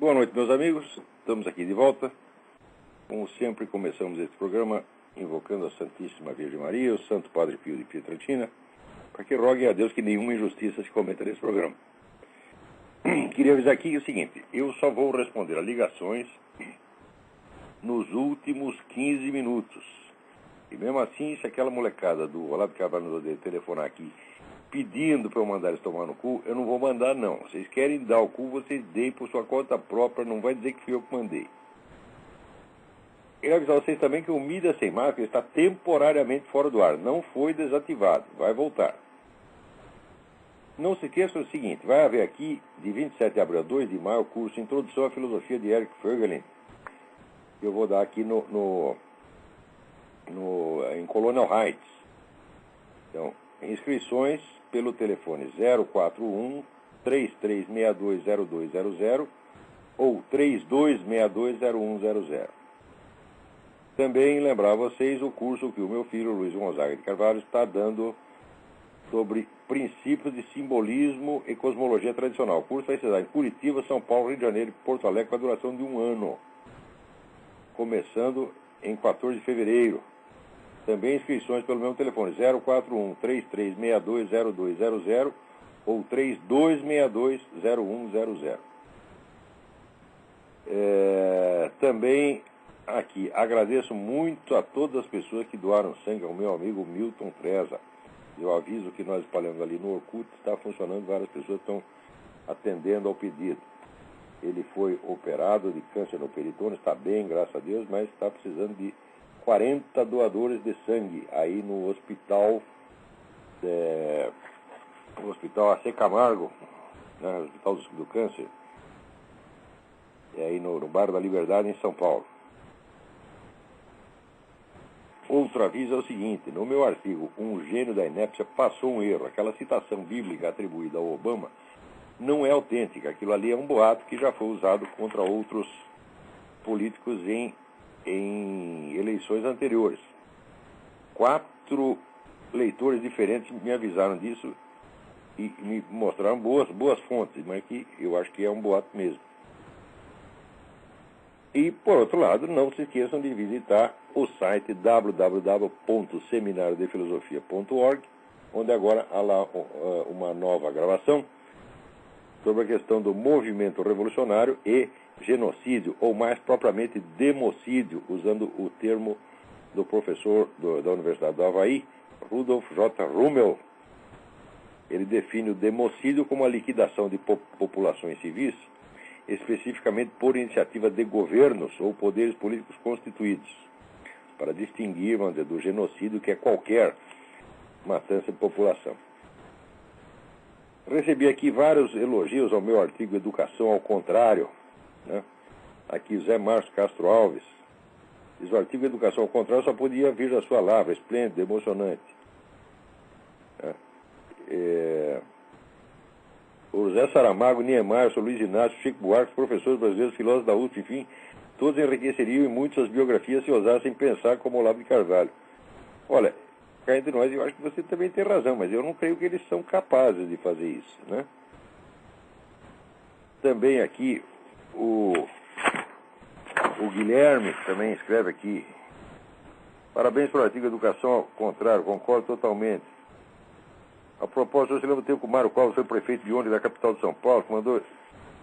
Boa noite, meus amigos. Estamos aqui de volta. Como sempre, começamos este programa invocando a Santíssima Virgem Maria, o Santo Padre Pio de Pietrelcina, para que rogue a Deus que nenhuma injustiça se cometa nesse programa. Queria avisar aqui o seguinte: eu só vou responder a ligações nos últimos 15 minutos. E mesmo assim, se aquela molecada do Olavo de Carvalho nos odeia telefonar aqui pedindo para eu mandar eles tomar no cu, eu não vou mandar, não. Vocês querem dar o cu, vocês deem por sua conta própria, não vai dizer que fui eu que mandei. Quero avisar vocês também que o Mídia Sem Máscara está temporariamente fora do ar. Não foi desativado, vai voltar. Não se esqueça do seguinte: vai haver aqui, de 27 de abril a 2 de maio, o curso Introdução à Filosofia de Eric Voegelin, que eu vou dar aqui em Colonial Heights. Então, inscrições pelo telefone 041-3362-0200 ou 3262-0100. Também lembrar a vocês o curso que o meu filho, Luiz Gonzaga de Carvalho, está dando sobre princípios de simbolismo e cosmologia tradicional. O curso vai ser dado em Curitiba, São Paulo, Rio de Janeiro e Porto Alegre, com a duração de 1 ano, começando em 14 de fevereiro. Também inscrições pelo mesmo telefone, 041-3362-0200 ou 3262-0100. Também aqui, agradeço muito a todas as pessoas que doaram sangue ao meu amigo Milton Treza. Eu aviso que nós espalhamos ali no Orkut, está funcionando, várias pessoas estão atendendo ao pedido. Ele foi operado de câncer no peritônio, está bem, graças a Deus, mas está precisando de 40 doadores de sangue aí no hospital AC Camargo, né, Hospital do Câncer, aí no Bairro da Liberdade, em São Paulo. Outro aviso é o seguinte: no meu artigo Um Gênio da Inépcia passou um erro. Aquela citação bíblica atribuída ao Obama não é autêntica. Aquilo ali é um boato que já foi usado contra outros políticos em eleições anteriores. 4 leitores diferentes me avisaram disso e me mostraram boas fontes, mas que eu acho que é um boato mesmo. E, por outro lado, não se esqueçam de visitar o site www.seminariodefilosofia.org, onde agora há lá uma nova gravação sobre a questão do movimento revolucionário e genocídio, ou mais propriamente democídio, usando o termo do professor da Universidade do Havaí, Rudolf J. Rummel. Ele define o democídio como a liquidação de populações civis, especificamente por iniciativa de governos ou poderes políticos constituídos, para distinguir, vamos dizer, do genocídio, que é qualquer matança de população. Recebi aqui vários elogios ao meu artigo Educação ao Contrário, né? Aqui Zé Márcio Castro Alves diz: o artigo Educação ao Contrário só podia vir da sua lavra, esplêndido, emocionante. O José Saramago, Niemeyer, Luiz Inácio, Chico Buarque, professores brasileiros, filósofos da USP, enfim, todos enriqueceriam em muito suas biografias se ousassem pensar como Olavo de Carvalho. Olha, cá entre nós, eu acho que você também tem razão, mas eu não creio que eles são capazes de fazer isso, né? Também aqui o Guilherme também escreve aqui: parabéns pelo artigo Educação ao Contrário, concordo totalmente. A propósito, você lembra o tempo que o Mário Covas foi prefeito de ônibus da capital de São Paulo, que mandou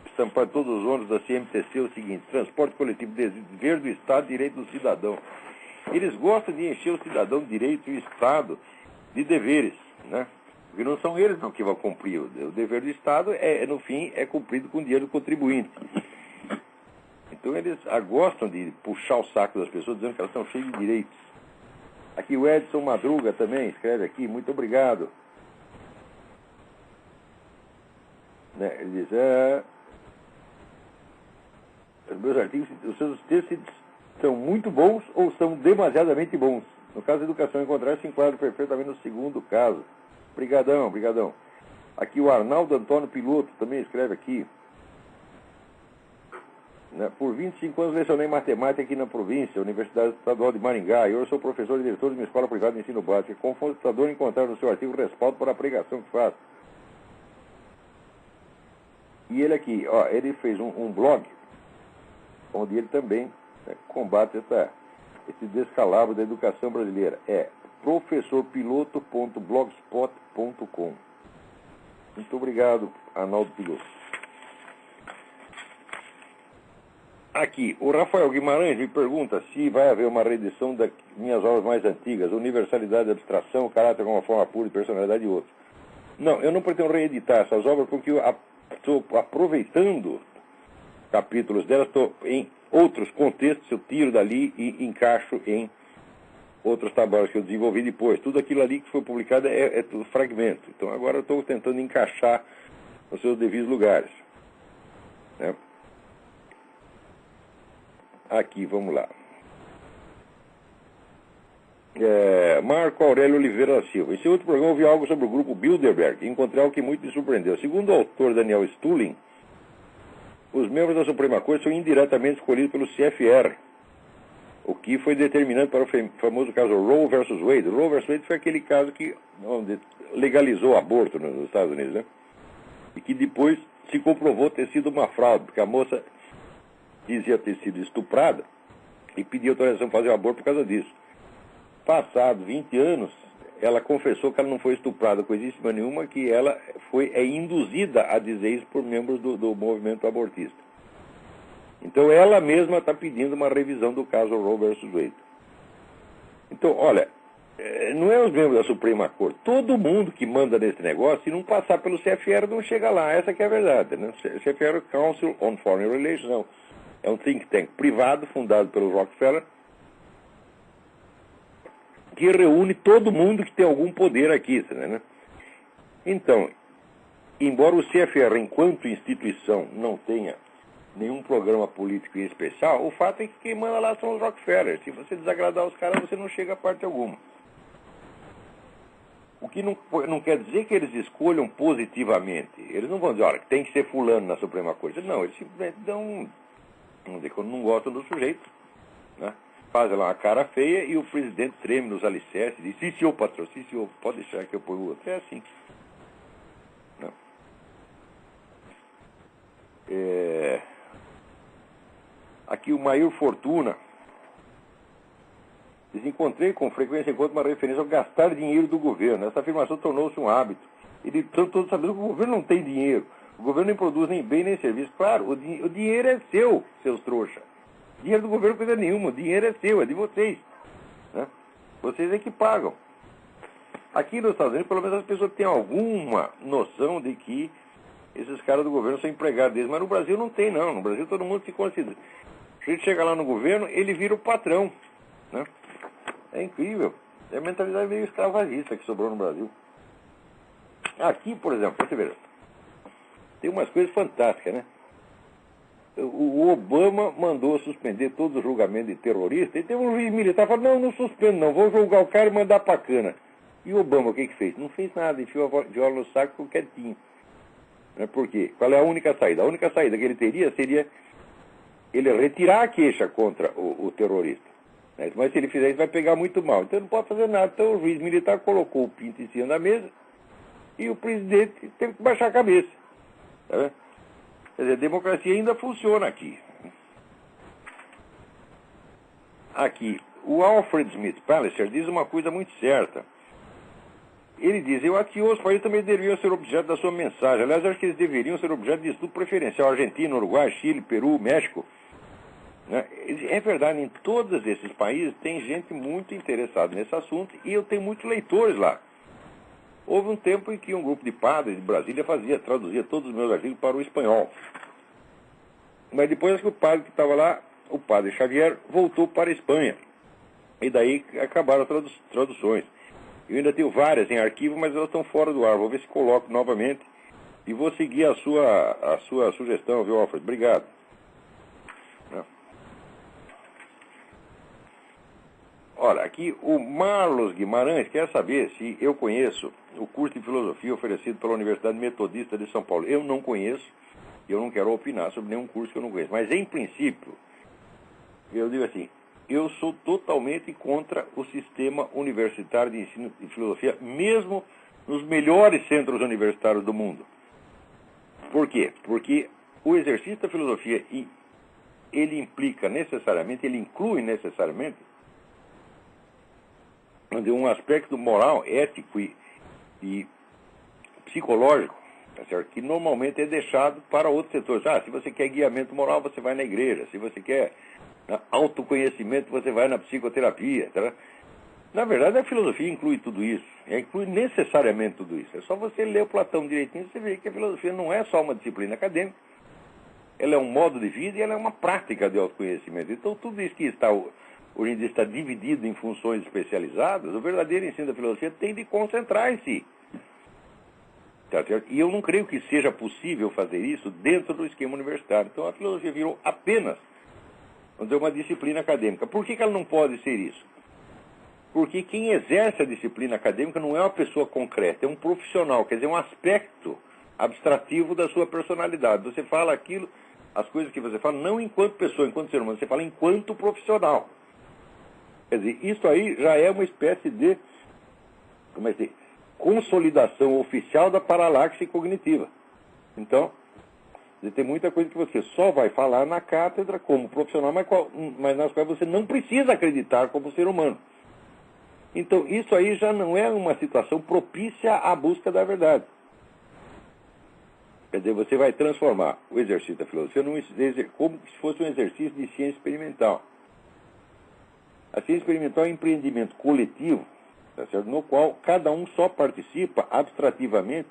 estampar todos os ônibus da CMTC o seguinte: transporte coletivo, dever do Estado, direito do cidadão. Eles gostam de encher o cidadão de direito e o Estado de deveres, né? Porque não são eles não que vão cumprir. O dever do Estado, no fim, é cumprido com o dinheiro do contribuinte. Então eles gostam de puxar o saco das pessoas, dizendo que elas estão cheias de direitos. Aqui o Edson Madruga também escreve aqui: muito obrigado. Né? Ele diz: os meus artigos, os seus textos são muito bons ou são demasiadamente bons. No caso da Educação ao Contrário, se enquadra perfeitamente no segundo caso. Obrigadão, obrigadão. Aqui o Arnaldo Antônio Piloto também escreve aqui: né? Por 25 anos lecionei matemática aqui na província, Universidade Estadual de Maringá, e hoje sou professor e diretor de uma escola privada de ensino básico. É confortador encontrar no seu artigo respaldo para a pregação que faço. E ele aqui, ó, ele fez um blog onde ele também combate esse descalabro da educação brasileira. É professorpiloto.blogspot.com. Muito obrigado, Arnaldo Piloto. Aqui, o Rafael Guimarães me pergunta se vai haver uma reedição das minhas obras mais antigas, Universalidade, Abstração, Caráter como uma Forma Pura e Personalidade e outros. Não, eu não pretendo reeditar essas obras porque eu estou aproveitando capítulos delas, estou em outros contextos, eu tiro dali e encaixo em outros trabalhos que eu desenvolvi depois. Tudo aquilo ali que foi publicado é tudo fragmento. Então agora eu estou tentando encaixar nos seus devidos lugares. Né? Aqui, vamos lá. Marco Aurélio Oliveira da Silva. Em seu outro programa, ouvi algo sobre o grupo Bilderberg e encontrei algo que muito me surpreendeu. Segundo o autor Daniel Stulin, os membros da Suprema Corte são indiretamente escolhidos pelo CFR, o que foi determinante para o famoso caso Roe versus Wade. Roe versus Wade foi aquele caso onde legalizou o aborto nos Estados Unidos, né? E que depois se comprovou ter sido uma fraude, porque a moça dizia ter sido estuprada e pediu autorização para fazer o aborto por causa disso. Passados 20 anos, ela confessou que ela não foi estuprada coisíssima nenhuma, que ela é induzida a dizer isso por membros do movimento abortista. Então ela mesma está pedindo uma revisão do caso Roe versus Wade. Então, olha, não é os membros da Suprema Corte, todo mundo que manda nesse negócio, se não passar pelo CFR não chega lá, essa que é a verdade, né? O CFR é o Council on Foreign Relations, não. É um think tank privado, fundado pelo Rockefeller, que reúne todo mundo que tem algum poder aqui, né? Então, embora o CFR, enquanto instituição, não tenha nenhum programa político em especial, o fato é que quem manda lá são os Rockefeller. Se você desagradar os caras, você não chega a parte alguma. O que não quer dizer que eles escolham positivamente. Eles não vão dizer, olha, tem que ser fulano na Suprema Corte. Não, eles simplesmente dão... Vamos dizer, quando não gostam do sujeito, né? Fazem lá uma cara feia e o presidente treme nos alicerces e diz, sim, senhor patrão, sim, senhor, pode deixar que eu ponho o outro. É assim. Não. Aqui o Mair Fortuna diz, encontrei com frequência uma referência ao gastar dinheiro do governo. Essa afirmação tornou-se um hábito. E de todos sabendo que o governo não tem dinheiro. O governo nem produz nem bem nem serviço. Claro, o dinheiro é seu, seus trouxas. Dinheiro do governo coisa nenhuma. O dinheiro é seu, é de vocês. Né? Vocês é que pagam. Aqui nos Estados Unidos, pelo menos as pessoas têm alguma noção de que esses caras do governo são empregados deles. Mas no Brasil não tem, não. No Brasil todo mundo se considera. Se a gente chega lá no governo, ele vira o patrão. Né? É incrível. É a mentalidade meio escravagista que sobrou no Brasil. Aqui, por exemplo, você vê, tem umas coisas fantásticas, né? O Obama mandou suspender todo o julgamento de terrorista, e teve um juiz militar que falou, não suspendo não, vou julgar o cara e mandar pra cana. E o Obama, o que fez? Não fez nada, enfiou a viola no saco, ficou quietinho. Por quê? Qual é a única saída? A única saída que ele teria seria ele retirar a queixa contra o terrorista. Mas se ele fizer isso, vai pegar muito mal. Então ele não pode fazer nada. Então o juiz militar colocou o pinto em cima da mesa e o presidente teve que baixar a cabeça. Tá vendo? Quer dizer, a democracia ainda funciona aqui. Aqui, o Alfred Smith Palliser diz uma coisa muito certa. Ele diz, eu aqui os países também deveriam ser objeto da sua mensagem. Aliás, acho que eles deveriam ser objeto de estudo preferencial. Argentina, Uruguai, Chile, Peru, México. Né? É verdade, em todos esses países tem gente muito interessada nesse assunto e eu tenho muitos leitores lá. Houve um tempo em que um grupo de padres de Brasília traduzia todos os meus artigos para o espanhol. Mas depois que o padre que estava lá, o padre Xavier, voltou para a Espanha. E daí acabaram as traduções. Eu ainda tenho várias em arquivo, mas elas estão fora do ar. Vou ver se coloco novamente. E vou seguir a sua sugestão, viu, Alfred? Obrigado. Olha, aqui o Marlos Guimarães quer saber se eu conheço o curso de filosofia oferecido pela Universidade Metodista de São Paulo. Eu não conheço, e eu não quero opinar sobre nenhum curso que eu não conheço. Mas, em princípio, eu digo assim, eu sou totalmente contra o sistema universitário de ensino de filosofia, mesmo nos melhores centros universitários do mundo. Por quê? Porque o exercício da filosofia ele implica necessariamente, ele inclui necessariamente um aspecto moral, ético e psicológico, tá certo? Que normalmente é deixado para outros setores. Se você quer guiamento moral, você vai na igreja. Se você quer autoconhecimento, você vai na psicoterapia. Tá? Na verdade, a filosofia inclui tudo isso. Inclui necessariamente tudo isso. É só você ler o Platão direitinho, você vê que a filosofia não é só uma disciplina acadêmica. Ela é um modo de vida e ela é uma prática de autoconhecimento. Então, tudo isso que hoje em dia está dividido em funções especializadas, o verdadeiro ensino da filosofia tem de concentrar em si. Tá certo? E eu não creio que seja possível fazer isso dentro do esquema universitário. Então, a filosofia virou apenas, vamos dizer, uma disciplina acadêmica. Por que ela não pode ser isso? Porque quem exerce a disciplina acadêmica não é uma pessoa concreta, é um profissional, quer dizer, um aspecto abstrativo da sua personalidade. Você fala aquilo, as coisas que você fala, não enquanto pessoa, enquanto ser humano, você fala enquanto profissional. Quer dizer, isso aí já é uma espécie de, como é que consolidação oficial da paralaxe cognitiva. Então, tem muita coisa que você só vai falar na cátedra como profissional, mas nas quais você não precisa acreditar como ser humano. Então, isso aí já não é uma situação propícia à busca da verdade. Quer dizer, você vai transformar o exercício da filosofia como se fosse um exercício de ciência experimental. A ciência experimental é um empreendimento coletivo, tá certo? No qual cada um só participa abstrativamente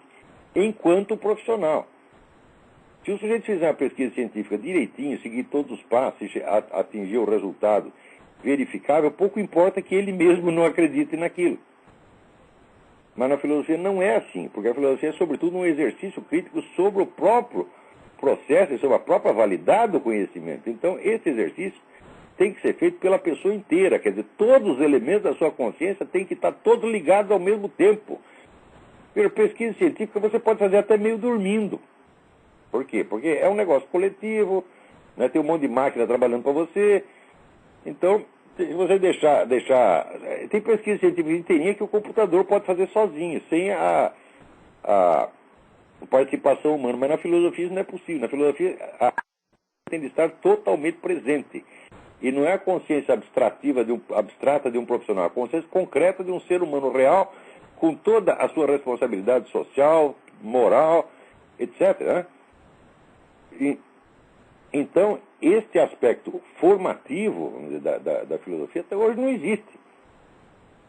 enquanto profissional. Se o sujeito fizer uma pesquisa científica direitinho, seguir todos os passos e atingir o resultado verificável, pouco importa que ele mesmo não acredite naquilo. Mas na filosofia não é assim, porque a filosofia é, sobretudo, um exercício crítico sobre o próprio processo e sobre a própria validade do conhecimento. Então, esse exercício tem que ser feito pela pessoa inteira, quer dizer, todos os elementos da sua consciência têm que estar todos ligados ao mesmo tempo. Pela pesquisa científica você pode fazer até meio dormindo. Por quê? Porque é um negócio coletivo, né, tem um monte de máquina trabalhando para você. Então, se você deixar... Tem pesquisa científica inteirinha que o computador pode fazer sozinho, sem a participação humana. Mas na filosofia isso não é possível. Na filosofia tem de estar totalmente presente. E não é a consciência abstrata de um profissional, é a consciência concreta de um ser humano real, com toda a sua responsabilidade social, moral, etc. Né? Então, este aspecto formativo, vamos dizer, da filosofia até hoje não existe,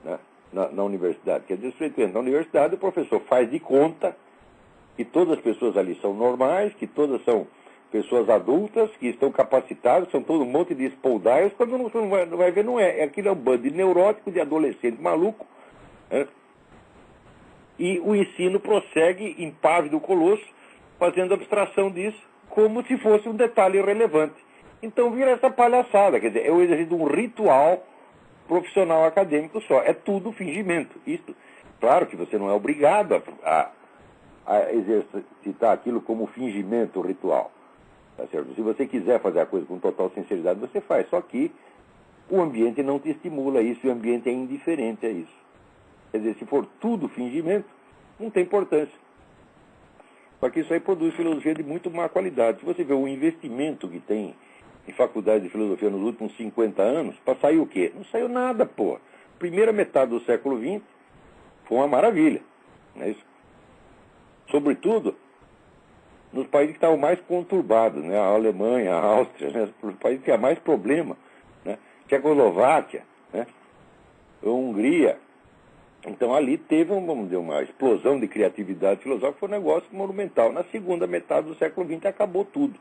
né, na universidade. Quer dizer, na universidade o professor faz de conta que todas as pessoas ali são normais, que todas são pessoas adultas, que estão capacitadas, são todo um monte de espoldaios, quando não vai ver, não é. Aquilo é um bando de neurótico, de adolescente maluco, né? E o ensino prossegue impávido colosso, fazendo abstração disso, como se fosse um detalhe irrelevante. Então vira essa palhaçada, quer dizer, é o exercício de um ritual profissional acadêmico só. É tudo fingimento. Isto, claro que você não é obrigado a exercitar aquilo como fingimento ritual. Tá certo? Se você quiser fazer a coisa com total sinceridade, você faz. Só que o ambiente não te estimula a isso, e o ambiente é indiferente a isso. Quer dizer, se for tudo fingimento, não tem importância. Só que isso aí produz filosofia de muito má qualidade. Se você vê o investimento que tem em faculdade de filosofia nos últimos 50 anos, para sair o quê? Não saiu nada, pô. Primeira metade do século XX foi uma maravilha. Não é isso? Sobretudo nos países que estavam mais conturbados, né? A Alemanha, a Áustria, né? Os países que tinham mais problema, né? Tchecoslováquia, né? A Hungria. Então ali teve vamos dizer, uma explosão de criatividade filosófica, foi um negócio monumental. Na segunda metade do século XX acabou tudo.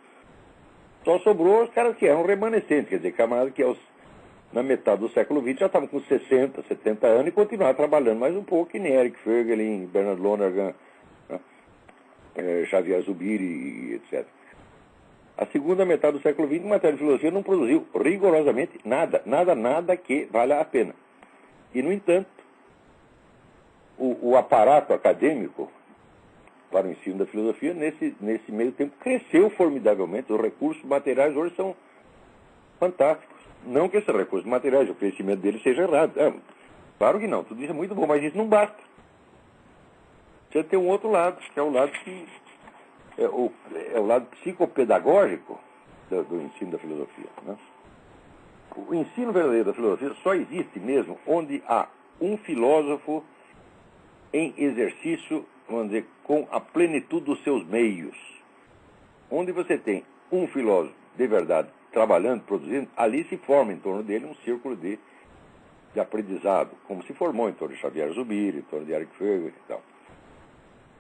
Só sobrou os caras que eram remanescentes, quer dizer, camaradas que na metade do século XX já estavam com 60, 70 anos e continuaram trabalhando mais um pouco, que nem Eric Voegelin, Bernard Lonergan, Xavier Zubiri, etc. A segunda metade do século XX, em matéria de filosofia, não produziu rigorosamente nada que valha a pena. E, no entanto, o aparato acadêmico para o ensino da filosofia, nesse meio tempo, cresceu formidavelmente. Os recursos materiais hoje são fantásticos. Não que esses recursos materiais, o crescimento deles seja errado. Claro que não, tudo isso é muito bom, mas isso não basta. Você tem um outro lado, que é o lado o lado psicopedagógico do ensino da filosofia. Né? O ensino verdadeiro da filosofia só existe mesmo onde há um filósofo em exercício, vamos dizer, com a plenitude dos seus meios. Onde você tem um filósofo de verdade trabalhando, produzindo, ali se forma em torno dele um círculo de aprendizado, como se formou em torno de Xavier Zubiri, em torno de Eric Fögel e tal.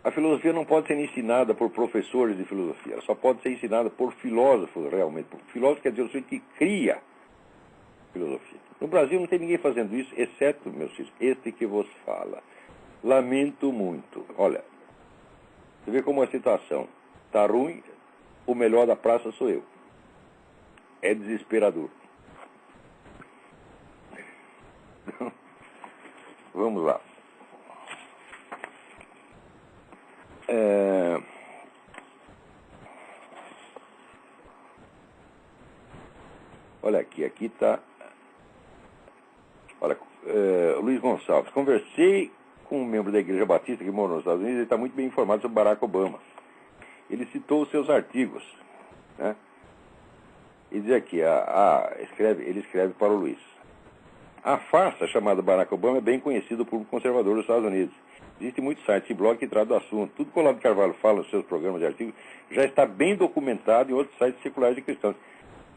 A filosofia não pode ser ensinada por professores de filosofia, ela só pode ser ensinada por filósofos, realmente. Filósofo quer dizer o sujeito que cria filosofia. No Brasil não tem ninguém fazendo isso, exceto, meus filhos, este que vos fala. Lamento muito. Olha, você vê como a situação está ruim, o melhor da praça sou eu. É desesperador. Vamos lá. Olha aqui está. Olha, Luiz Gonçalves. Conversei com um membro da Igreja Batista que mora nos Estados Unidos e está muito bem informado sobre Barack Obama. Ele citou os seus artigos, né? E diz aqui, ele escreve para o Luiz. A farsa chamada Barack Obama é bem conhecida do público conservador dos Estados Unidos. Existem muitos sites e blogs que tratam do assunto. Tudo que o Olavo de Carvalho fala nos seus programas e artigos já está bem documentado em outros sites seculares de cristãos.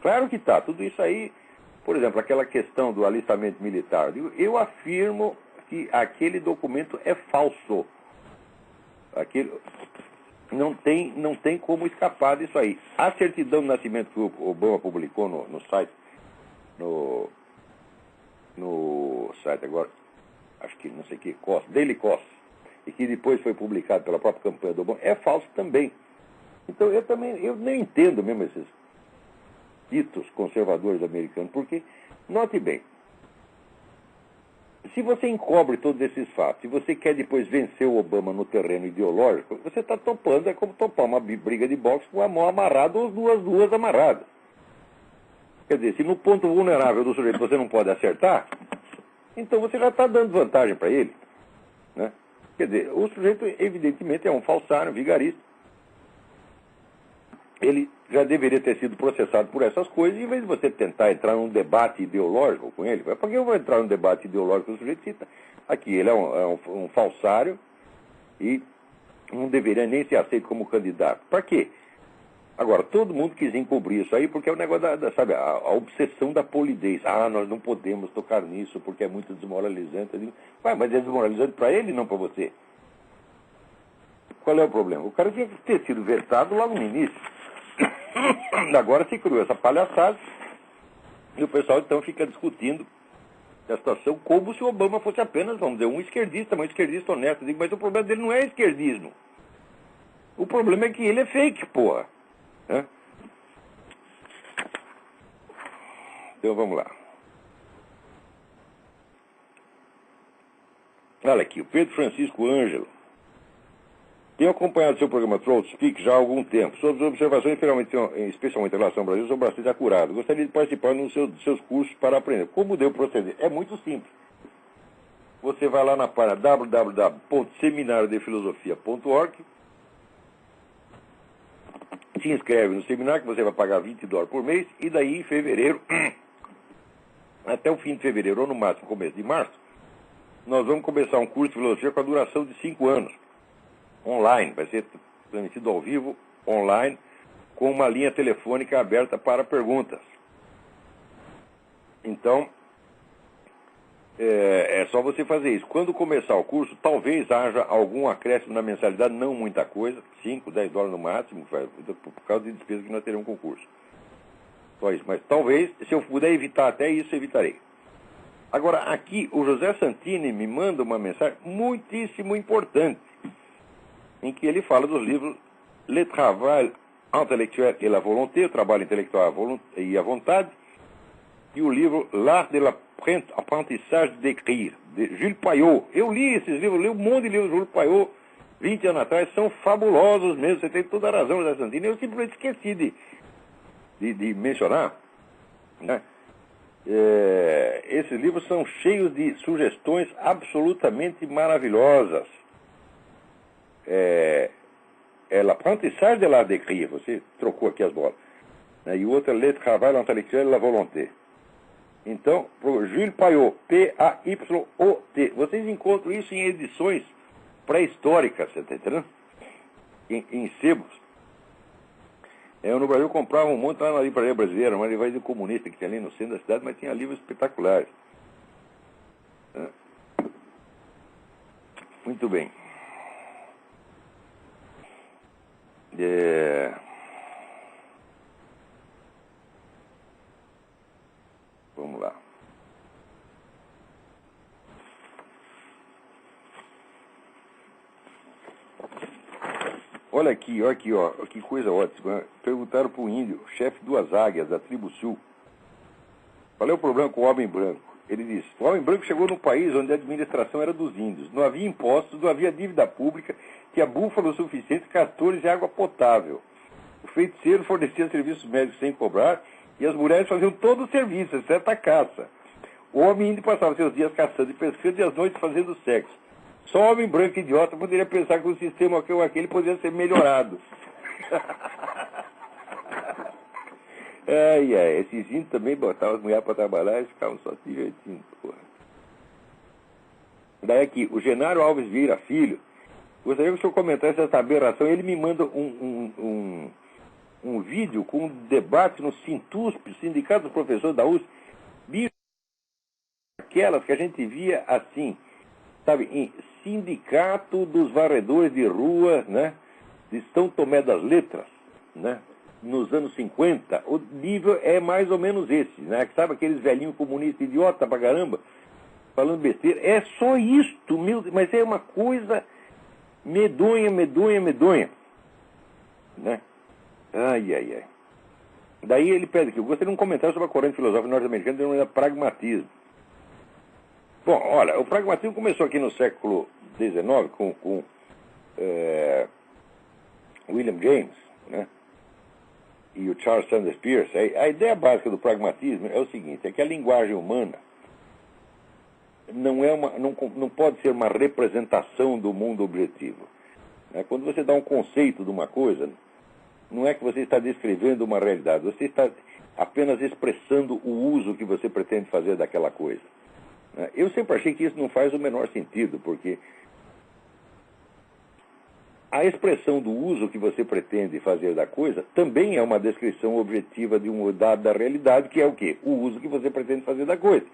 Claro que está. Tudo isso aí, por exemplo, aquela questão do alistamento militar. Eu afirmo que aquele documento é falso. Não tem como escapar disso aí. A certidão de nascimento que o Obama publicou no site, no site agora, acho que não sei o que, Daily Kos, e que depois foi publicado pela própria campanha do Obama, é falso também. Então eu nem entendo mesmo esses ditos conservadores americanos, porque, note bem, se você encobre todos esses fatos, se você quer depois vencer o Obama no terreno ideológico, você está topando, é como topar uma briga de boxe com a mão amarrada ou duas amarradas. Quer dizer, se no ponto vulnerável do sujeito você não pode acertar, então você já está dando vantagem para ele. Né? Quer dizer, o sujeito evidentemente é um falsário, um vigarista. Ele já deveria ter sido processado por essas coisas, em vez de você tentar entrar num debate ideológico com ele. Por que eu vou entrar num debate ideológico com o sujeito? Aqui, ele é um falsário e não deveria nem ser aceito como candidato. Para quê? Agora, todo mundo quis encobrir isso aí porque é o negócio sabe, a obsessão da polidez. Nós não podemos tocar nisso porque é muito desmoralizante. Mas é desmoralizante para ele, não para você. Qual é o problema? O cara tinha que ter sido vetado logo no início. Agora se criou essa palhaçada e o pessoal então fica discutindo a situação como se o Obama fosse apenas, vamos dizer, um esquerdista, mas um esquerdista honesto. Eu digo, mas o problema dele não é esquerdismo. O problema é que ele é fake, porra. Né? Então vamos lá. Olha aqui, o Pedro Francisco Ângelo. Tenho acompanhado seu programa Throat Speak já há algum tempo. Suas observações, especialmente em relação ao Brasil, são bastante acuradas. Gostaria de participar nos seus cursos para aprender. Como devo proceder? É muito simples. Você vai lá na página www.seminariodefilosofia.org, se inscreve no seminário, que você vai pagar $20 por mês, e daí em fevereiro, até o fim de fevereiro, ou no máximo começo de março, nós vamos começar um curso de filosofia com a duração de 5 anos. Online, vai ser transmitido ao vivo, online, com uma linha telefônica aberta para perguntas. Então, é só você fazer isso. Quando começar o curso, talvez haja algum acréscimo na mensalidade, não muita coisa, $5, $10 no máximo, por causa de despesas que nós teremos com o curso. Só isso, mas talvez, se eu puder evitar até isso, evitarei. Agora, aqui, o José Santini me manda uma mensagem muitíssimo importante, em que ele fala dos livros Le Travail Intellectuel et la Volonté, o trabalho intelectual e a vontade, e o livro L'Art de l'Apprentissage d'écrire, de Jules Payot. Eu li esses livros, li um monte de livros de Jules Payot 20 anos atrás, são fabulosos mesmo, você tem toda a razão, José Santini, eu simplesmente esqueci de mencionar, né? Esses livros são cheios de sugestões absolutamente maravilhosas. L'apprentissage de l'art d'écrire, você trocou aqui as bolas. né? E o outro é Le Travail Intellectuel et la Volonté. Então, Jules Payot, P-A-Y-O-T. Vocês encontram isso em edições pré-históricas, você está entendendo? Em sebos. Eu no Brasil comprava um monte lá na livraria brasileira, uma livraria comunista que tinha ali no centro da cidade, mas tinha livros espetaculares. Muito bem. Vamos lá. Olha aqui, ó, que coisa ótima. Perguntaram para o índio, chefe duas águias da tribo sul, qual é o problema com o homem branco? Ele disse, o homem branco chegou num país onde a administração era dos índios. Não havia impostos, não havia dívida pública, tinha búfalo suficiente, castores e água potável. O feiticeiro fornecia serviços médicos sem cobrar e as mulheres faziam todo o serviço, exceto a caça. O homem índio passava seus dias caçando e pescando e as noites fazendo sexo. Só o homem branco idiota poderia pensar que o sistema aquele poderia ser melhorado. Esses índios também botavam as mulheres para trabalhar e ficavam só se divertindo, porra. Daí aqui, o Genário Alves Vieira Filho, gostaria que o senhor comentasse essa aberração. Ele me manda um vídeo com um debate no Sintusp, Sindicato dos Professores da USP, aquelas que a gente via assim, sabe, em Sindicato dos Varredores de Rua, né, de São Tomé das Letras, né, nos anos 50, o nível é mais ou menos esse, né, sabe aqueles velhinhos comunistas idiota pra caramba, falando besteira, é só isto, mas é uma coisa medonha, né, ai. Daí ele pede aqui, eu gostaria de um comentário sobre a corrente filosófica norte-americana denominada pragmatismo. Bom, olha, o pragmatismo começou aqui no século XIX com William James, né, e o Charles Sanders Peirce. A ideia básica do pragmatismo é o seguinte, é que a linguagem humana não pode ser uma representação do mundo objetivo. Né? Quando você dá um conceito de uma coisa, não é que você está descrevendo uma realidade, você está apenas expressando o uso que você pretende fazer daquela coisa. Eu sempre achei que isso não faz o menor sentido, porque a expressão do uso que você pretende fazer da coisa também é uma descrição objetiva de um dado da realidade, que é o quê? O uso que você pretende fazer da coisa.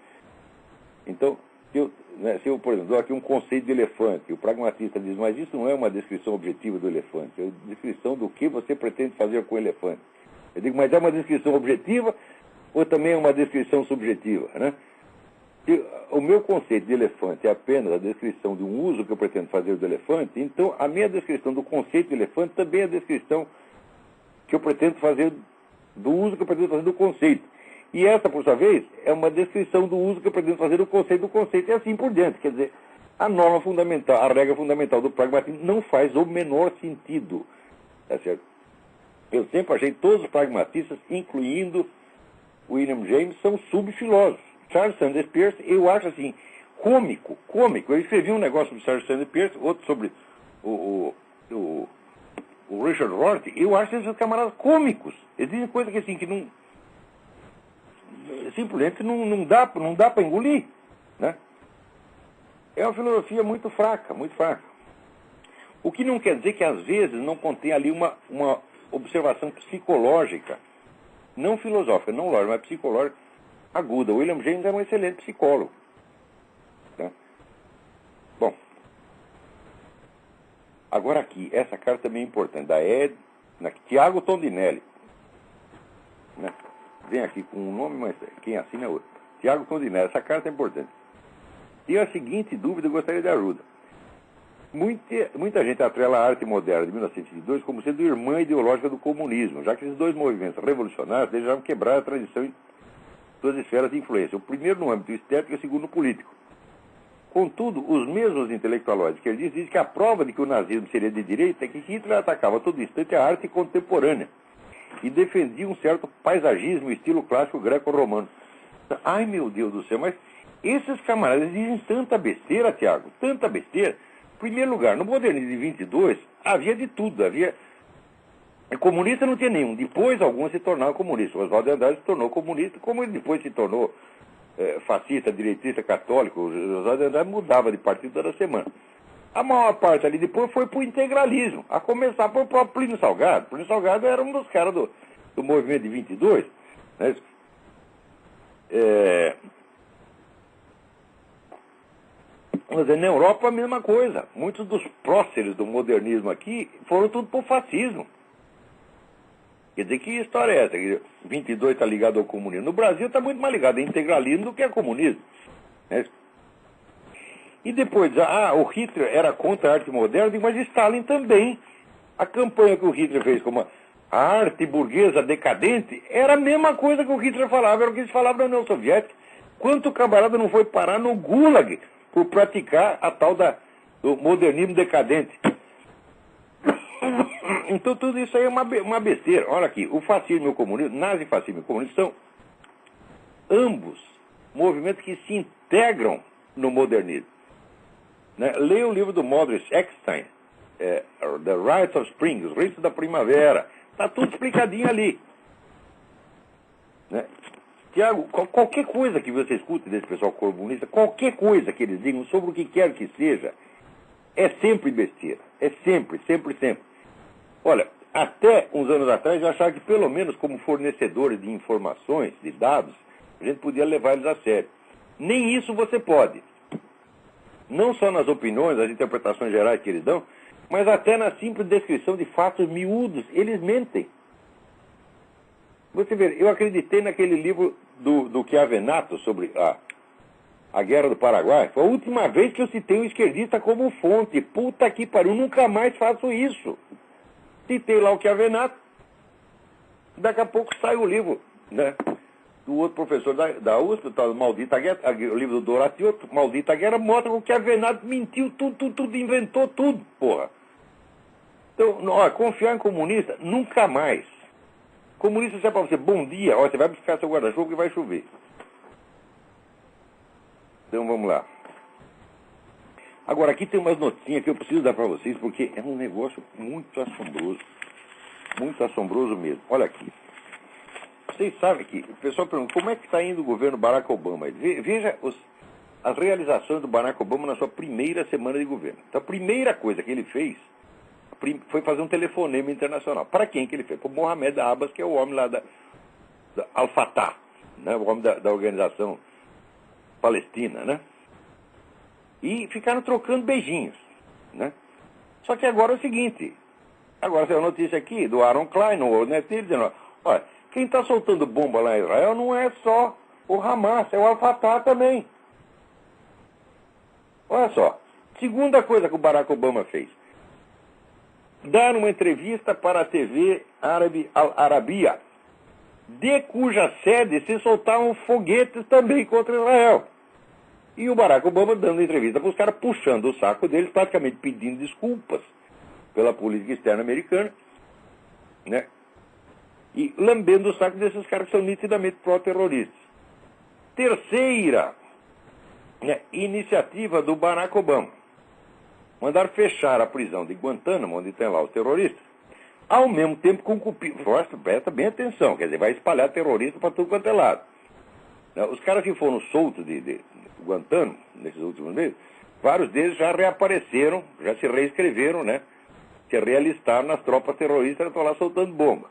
Então, se eu, por exemplo, dou aqui um conceito de elefante, o pragmatista diz, mas isso não é uma descrição objetiva do elefante, é uma descrição do que você pretende fazer com o elefante. Eu digo, mas é uma descrição objetiva ou também é uma descrição subjetiva, né? Se o meu conceito de elefante é apenas a descrição de um uso que eu pretendo fazer do elefante, então a minha descrição do conceito de elefante também é a descrição que eu pretendo fazer do uso que eu pretendo fazer do conceito. E essa, por sua vez, é uma descrição do uso que eu pretendo fazer do conceito, e assim por diante. Quer dizer, a norma fundamental, a regra fundamental do pragmatismo não faz o menor sentido. Tá certo? Eu sempre achei que todos os pragmatistas, incluindo William James, são subfilósofos. Charles Sanders Peirce, eu acho assim, cômico. Eu escrevi um negócio sobre Charles Sanders Peirce, outro sobre o Richard Rorty, eu acho esses camaradas cômicos. Eles dizem coisas que assim, que não... simplesmente não dá para engolir, né? É uma filosofia muito fraca. O que não quer dizer que às vezes não contém ali uma observação psicológica, não filosófica, não lógica, mas psicológica, aguda. O William James era um excelente psicólogo. Tá? Bom, agora aqui, essa carta também é importante, Tiago Tondinelli. Né? Vem aqui com um nome, mas quem assina é outro. Tiago Tondinelli, essa carta é importante. E a seguinte dúvida eu gostaria de ajuda. Muita gente atrela a arte moderna de 1922 como sendo irmã ideológica do comunismo, já que esses dois movimentos revolucionários desejavam quebrar a tradição em suas esferas de influência. O primeiro no âmbito estético e o segundo no político. Contudo, os mesmos intelectualóides que ele dizem que a prova de que o nazismo seria de direita é que Hitler atacava a todo instante a arte contemporânea e defendia um certo paisagismo, estilo clássico greco-romano. Ai, meu Deus do céu, mas esses camaradas dizem tanta besteira, Tiago, tanta besteira. Em primeiro lugar, no modernismo de 22, havia de tudo. Havia E comunista não tinha nenhum. Depois alguns se tornaram comunistas. Oswaldo de Andrade se tornou comunista, como ele depois se tornou fascista, direitista, católico. Oswaldo de Andrade mudava de partido toda semana. A maior parte ali depois foi para o integralismo, a começar pelo próprio Plínio Salgado. Plínio Salgado era um dos caras do movimento de 22. Né? Mas na Europa a mesma coisa. Muitos dos próceres do modernismo aqui foram tudo para o fascismo. Quer dizer, que história é essa? 22 está ligado ao comunismo. No Brasil está muito mais ligado a integralismo do que a comunismo. Né? E depois, o Hitler era contra a arte moderna, mas Stalin também. A campanha que o Hitler fez como a arte burguesa decadente era a mesma coisa que o Hitler falava, era o que eles falavam na União Soviética. Quanto camarada não foi parar no Gulag por praticar a tal do modernismo decadente? Então tudo isso aí é uma besteira. Olha aqui, o fascismo e o comunismo, nazifascismo e o comunismo são ambos movimentos que se integram no modernismo. Né? Leia o livro do Modris Eckstein, The Rites of Spring, Os Ritos da Primavera. Está tudo explicadinho ali. Né? Tiago, qualquer coisa que você escute desse pessoal comunista, qualquer coisa que eles digam sobre o que quer que seja, é sempre besteira. É sempre, sempre, sempre. Olha, até uns anos atrás eu achava que pelo menos como fornecedores de informações, de dados, a gente podia levar eles a sério. Nem isso você pode. Não só nas opiniões, as interpretações gerais que eles dão, mas até na simples descrição de fatos miúdos, eles mentem. Você vê, eu acreditei naquele livro do Chiavenato sobre a Guerra do Paraguai. Foi a última vez que eu citei um esquerdista como fonte. Puta que pariu, nunca mais faço isso. Citei lá o Chiavenato, daqui a pouco sai o livro, né? Do outro professor da USP, o Maldita Guerra, o livro do Doratio, Maldita Guerra, mostra que o Chiavenato mentiu tudo, inventou tudo, porra. Então, confiar em comunista, nunca mais. Comunista serve para você, bom dia, você vai buscar seu guarda-chuva que vai chover. Então vamos lá. Agora, aqui tem umas notinhas que eu preciso dar para vocês, porque é um negócio muito assombroso mesmo. Olha aqui. Vocês sabem que o pessoal pergunta como é que está indo o governo Barack Obama. Veja as realizações do Barack Obama na sua primeira semana de governo. Então, a primeira coisa que ele fez foi fazer um telefonema internacional. Para quem que ele fez? Para o Mohamed Abbas, que é o homem lá da Al-Fatah, né? O homem da organização palestina, né? E ficaram trocando beijinhos, né? Só que agora é o seguinte, agora tem uma notícia aqui do Aaron Klein, no World Net, dizendo, olha, quem está soltando bomba lá em Israel não é só o Hamas, é o Al-Fatah também. Olha só, segunda coisa que o Barack Obama fez, dar uma entrevista para a TV árabe Al-Arabiya, de cuja sede se soltavam foguetes também contra Israel. E o Barack Obama dando entrevista para os caras, puxando o saco deles, praticamente pedindo desculpas pela política externa americana, né? E lambendo o saco desses caras que são nitidamente pró-terroristas. Terceira, né, iniciativa do Barack Obama. Mandar fechar a prisão de Guantánamo, onde tem lá os terroristas, ao mesmo tempo com cupim. Presta bem atenção, quer dizer, vai espalhar terrorista para tudo quanto é lado. Os caras que foram soltos de Guantánamo, nesses últimos meses, vários deles já reapareceram, já se reescreveram, né? Se realistaram nas tropas terroristas e estão lá soltando bomba.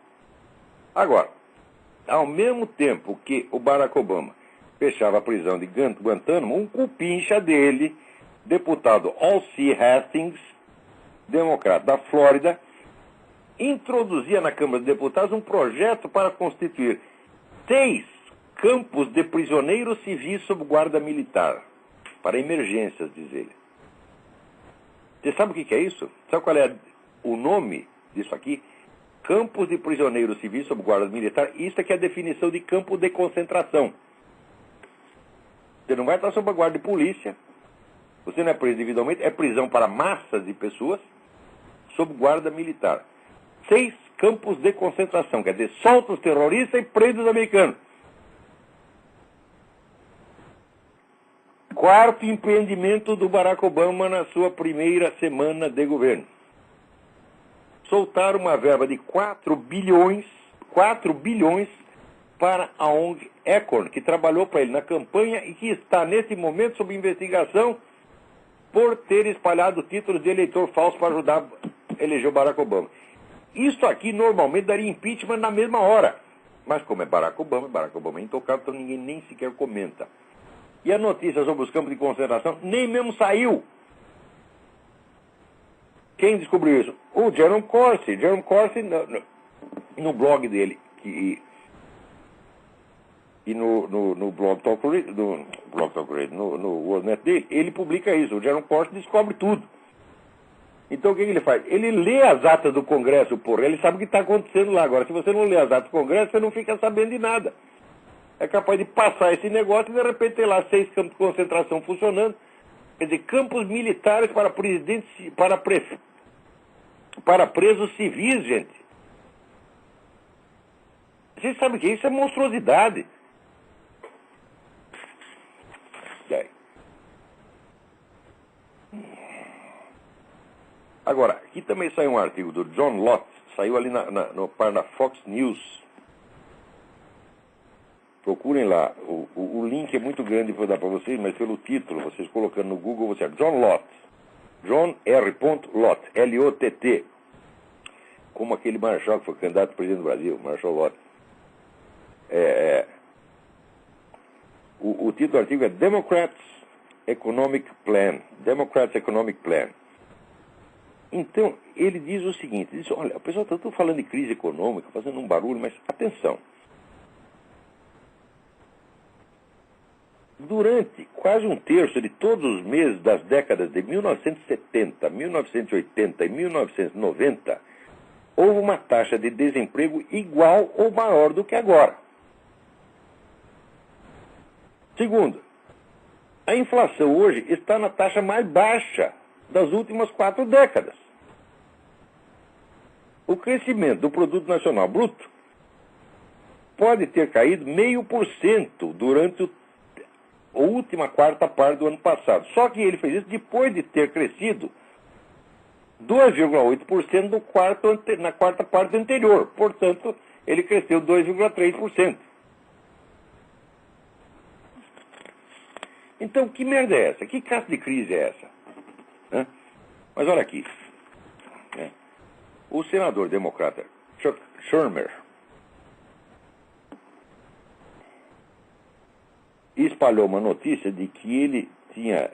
Agora, ao mesmo tempo que o Barack Obama fechava a prisão de Guantánamo, um cupincha dele, deputado Alcee Hastings, democrata da Flórida, introduzia na Câmara dos Deputados um projeto para constituir 6 campos de prisioneiros civis sob guarda militar, para emergências, diz ele. Você sabe o que é isso? Sabe qual é o nome disso aqui? Campos de prisioneiros civis sob guarda militar. Isso aqui é a definição de campo de concentração. Você não vai estar sob a guarda de polícia, você não é preso individualmente, é prisão para massas de pessoas sob guarda militar. 6 campos de concentração, quer dizer, solta os terroristas e prende os americanos. Quarto empreendimento do Barack Obama na sua primeira semana de governo. soltaram uma verba de 4 bilhões para a ONG Acorn, que trabalhou para ele na campanha e que está, nesse momento, sob investigação por ter espalhado títulos de eleitor falso para ajudar a eleger o Barack Obama. Isso aqui, normalmente, daria impeachment na mesma hora. Mas como é Barack Obama é intocável, então ninguém nem sequer comenta. E a notícia sobre os campos de concentração nem mesmo saiu. Quem descobriu isso? O Jerome Corsi. Jerome Corsi, no blog dele, e no Blog Talk Radio, no WorldNet dele, ele publica isso. O Jerome Corsi descobre tudo. Então o que ele faz? Ele lê as atas do Congresso, porra, ele sabe o que está acontecendo lá. Agora, se você não lê as atas do Congresso, você não fica sabendo de nada. É capaz de passar esse negócio e de repente ter lá 6 campos de concentração funcionando. Quer dizer, campos militares para presidentes, para presos civis, gente. Vocês sabem o que é isso? É monstruosidade. Agora, aqui também saiu um artigo do John Lott, saiu ali na Fox News. Procurem lá, o link é muito grande para dar para vocês, mas pelo título, vocês colocando no Google, você John Lott, John R. Lott, L-O-T-T, como aquele marechal que foi candidato a presidente do Brasil, Marshall Lott. O título do artigo é Democrats Economic Plan. Então, ele diz o seguinte, diz, olha, o pessoal está tudo falando de crise econômica, fazendo um barulho, mas atenção. Durante quase um terço de todos os meses das décadas de 1970, 1980 e 1990, houve uma taxa de desemprego igual ou maior do que agora. Segundo, a inflação hoje está na taxa mais baixa das últimas 4 décadas. O crescimento do produto nacional bruto pode ter caído 0,5% durante a última quarta parte do ano passado. Só que ele fez isso depois de ter crescido 2,8% na quarta parte anterior. Portanto, ele cresceu 2,3%. Então, que merda é essa? Que caça de crise é essa? Mas olha aqui. O senador democrata Chuck Schumer espalhou uma notícia de que ele tinha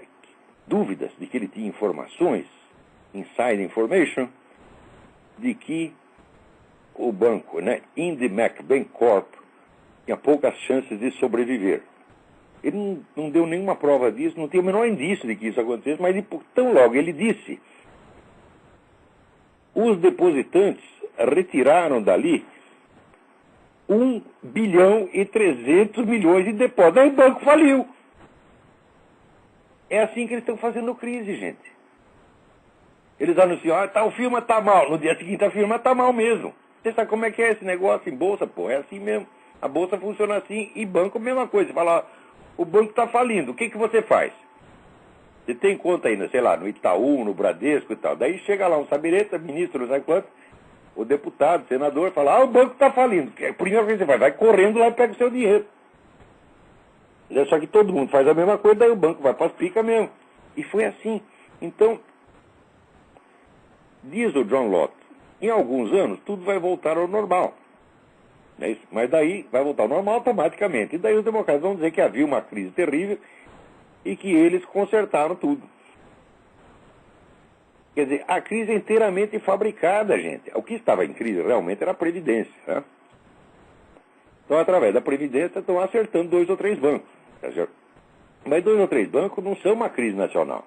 dúvidas, de que ele tinha informações, inside information, de que o banco, IndyMac Bancorp, tinha poucas chances de sobreviver. Ele não deu nenhuma prova disso, não tem o menor indício de que isso acontecesse, mas tão logo ele disse, os depositantes retiraram dali 1 bilhão e 300 milhões de depósitos. Aí o banco faliu. É assim que eles estão fazendo crise, gente. Eles anunciam, tal firma está mal. No dia seguinte a firma está mal mesmo. Você sabe como é que é esse negócio em bolsa, pô? É assim mesmo. A bolsa funciona assim e banco a mesma coisa. Você fala, o banco está falindo. O que você faz? Você tem conta ainda, sei lá, no Itaú, no Bradesco e tal. Daí chega lá um sabireta, ministro, não sabe quanto, o deputado, o senador, fala, o banco está falindo. A primeira coisa que você faz, vai correndo lá e pega o seu dinheiro. Só que todo mundo faz a mesma coisa, daí o banco vai para as picas mesmo. E foi assim. Então, diz o John Lott, em alguns anos tudo vai voltar ao normal. Mas daí vai voltar ao normal automaticamente. E daí os democratas vão dizer que havia uma crise terrível e que eles consertaram tudo. Quer dizer, a crise é inteiramente fabricada, gente. O que estava em crise realmente era a Previdência. Né? Então, através da Previdência, estão acertando 2 ou 3 bancos. Mas 2 ou 3 bancos não são uma crise nacional.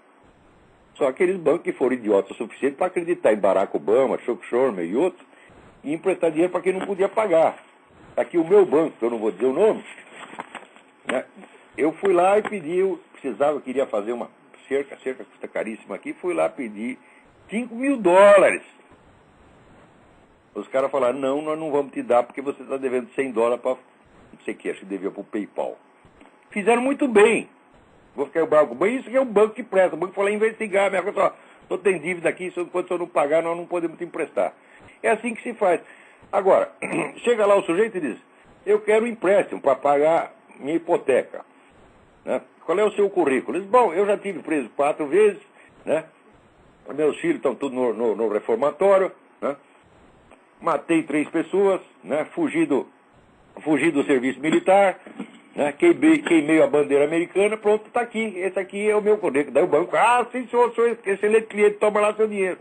Só aqueles bancos que foram idiotas o suficiente para acreditar em Barack Obama, Chuck Schumer e outros, e emprestar dinheiro para quem não podia pagar. Aqui o meu banco, que eu não vou dizer o nome, né? Eu fui lá e pedi, queria fazer uma cerca custa caríssima aqui, fui lá pedir $5 mil. Os caras falaram, não, nós não vamos te dar porque você está devendo $100 para, não sei o que, acho que devia para o PayPal. Fizeram muito bem. Vou ficar bravo, mas isso que é um banco que presta. O banco falou, investigar, minha coisa, só tem dívida aqui, enquanto eu não pagar, nós não podemos te emprestar. É assim que se faz. Agora, chega lá o sujeito e diz, eu quero um empréstimo para pagar minha hipoteca. Né? Qual é o seu currículo? Ele diz, bom, eu já tive preso 4 vezes, né? Meus filhos estão tudo no reformatório, né? Matei 3 pessoas, né? Fugi do serviço militar, né? Queimei a bandeira americana, pronto, está aqui. Esse aqui é o meu currículo. Daí o banco, sim, senhor, sou excelente cliente, toma lá seu dinheiro.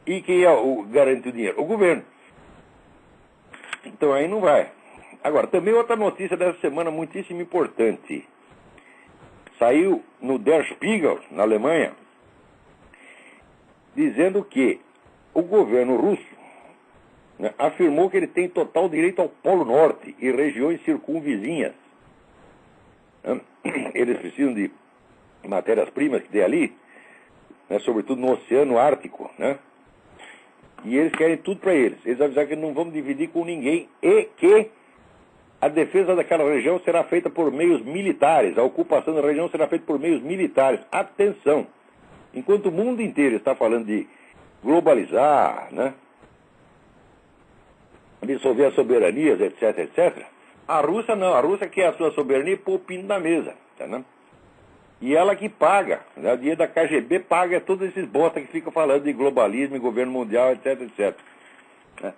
E quem garante o dinheiro? O governo. Então aí não vai. Agora, também outra notícia dessa semana muitíssimo importante. Saiu no Der Spiegel, na Alemanha, dizendo que o governo russo, né, afirmou que ele tem total direito ao Polo Norte e regiões circunvizinhas. Eles precisam de matérias-primas que tem ali, né, sobretudo no Oceano Ártico, né? E eles querem tudo para eles. Eles avisaram que não vão dividir com ninguém e que a defesa daquela região será feita por meios militares. A ocupação da região será feita por meios militares. Atenção! Enquanto o mundo inteiro está falando de globalizar, né? Dissolver as soberanias, etc, etc. A Rússia não. A Rússia quer a sua soberania e pôr o pino na mesa. Tá, né? E ela que paga, né? O dinheiro da KGB paga todos esses bosta que ficam falando de globalismo, governo mundial, etc, etc. Né?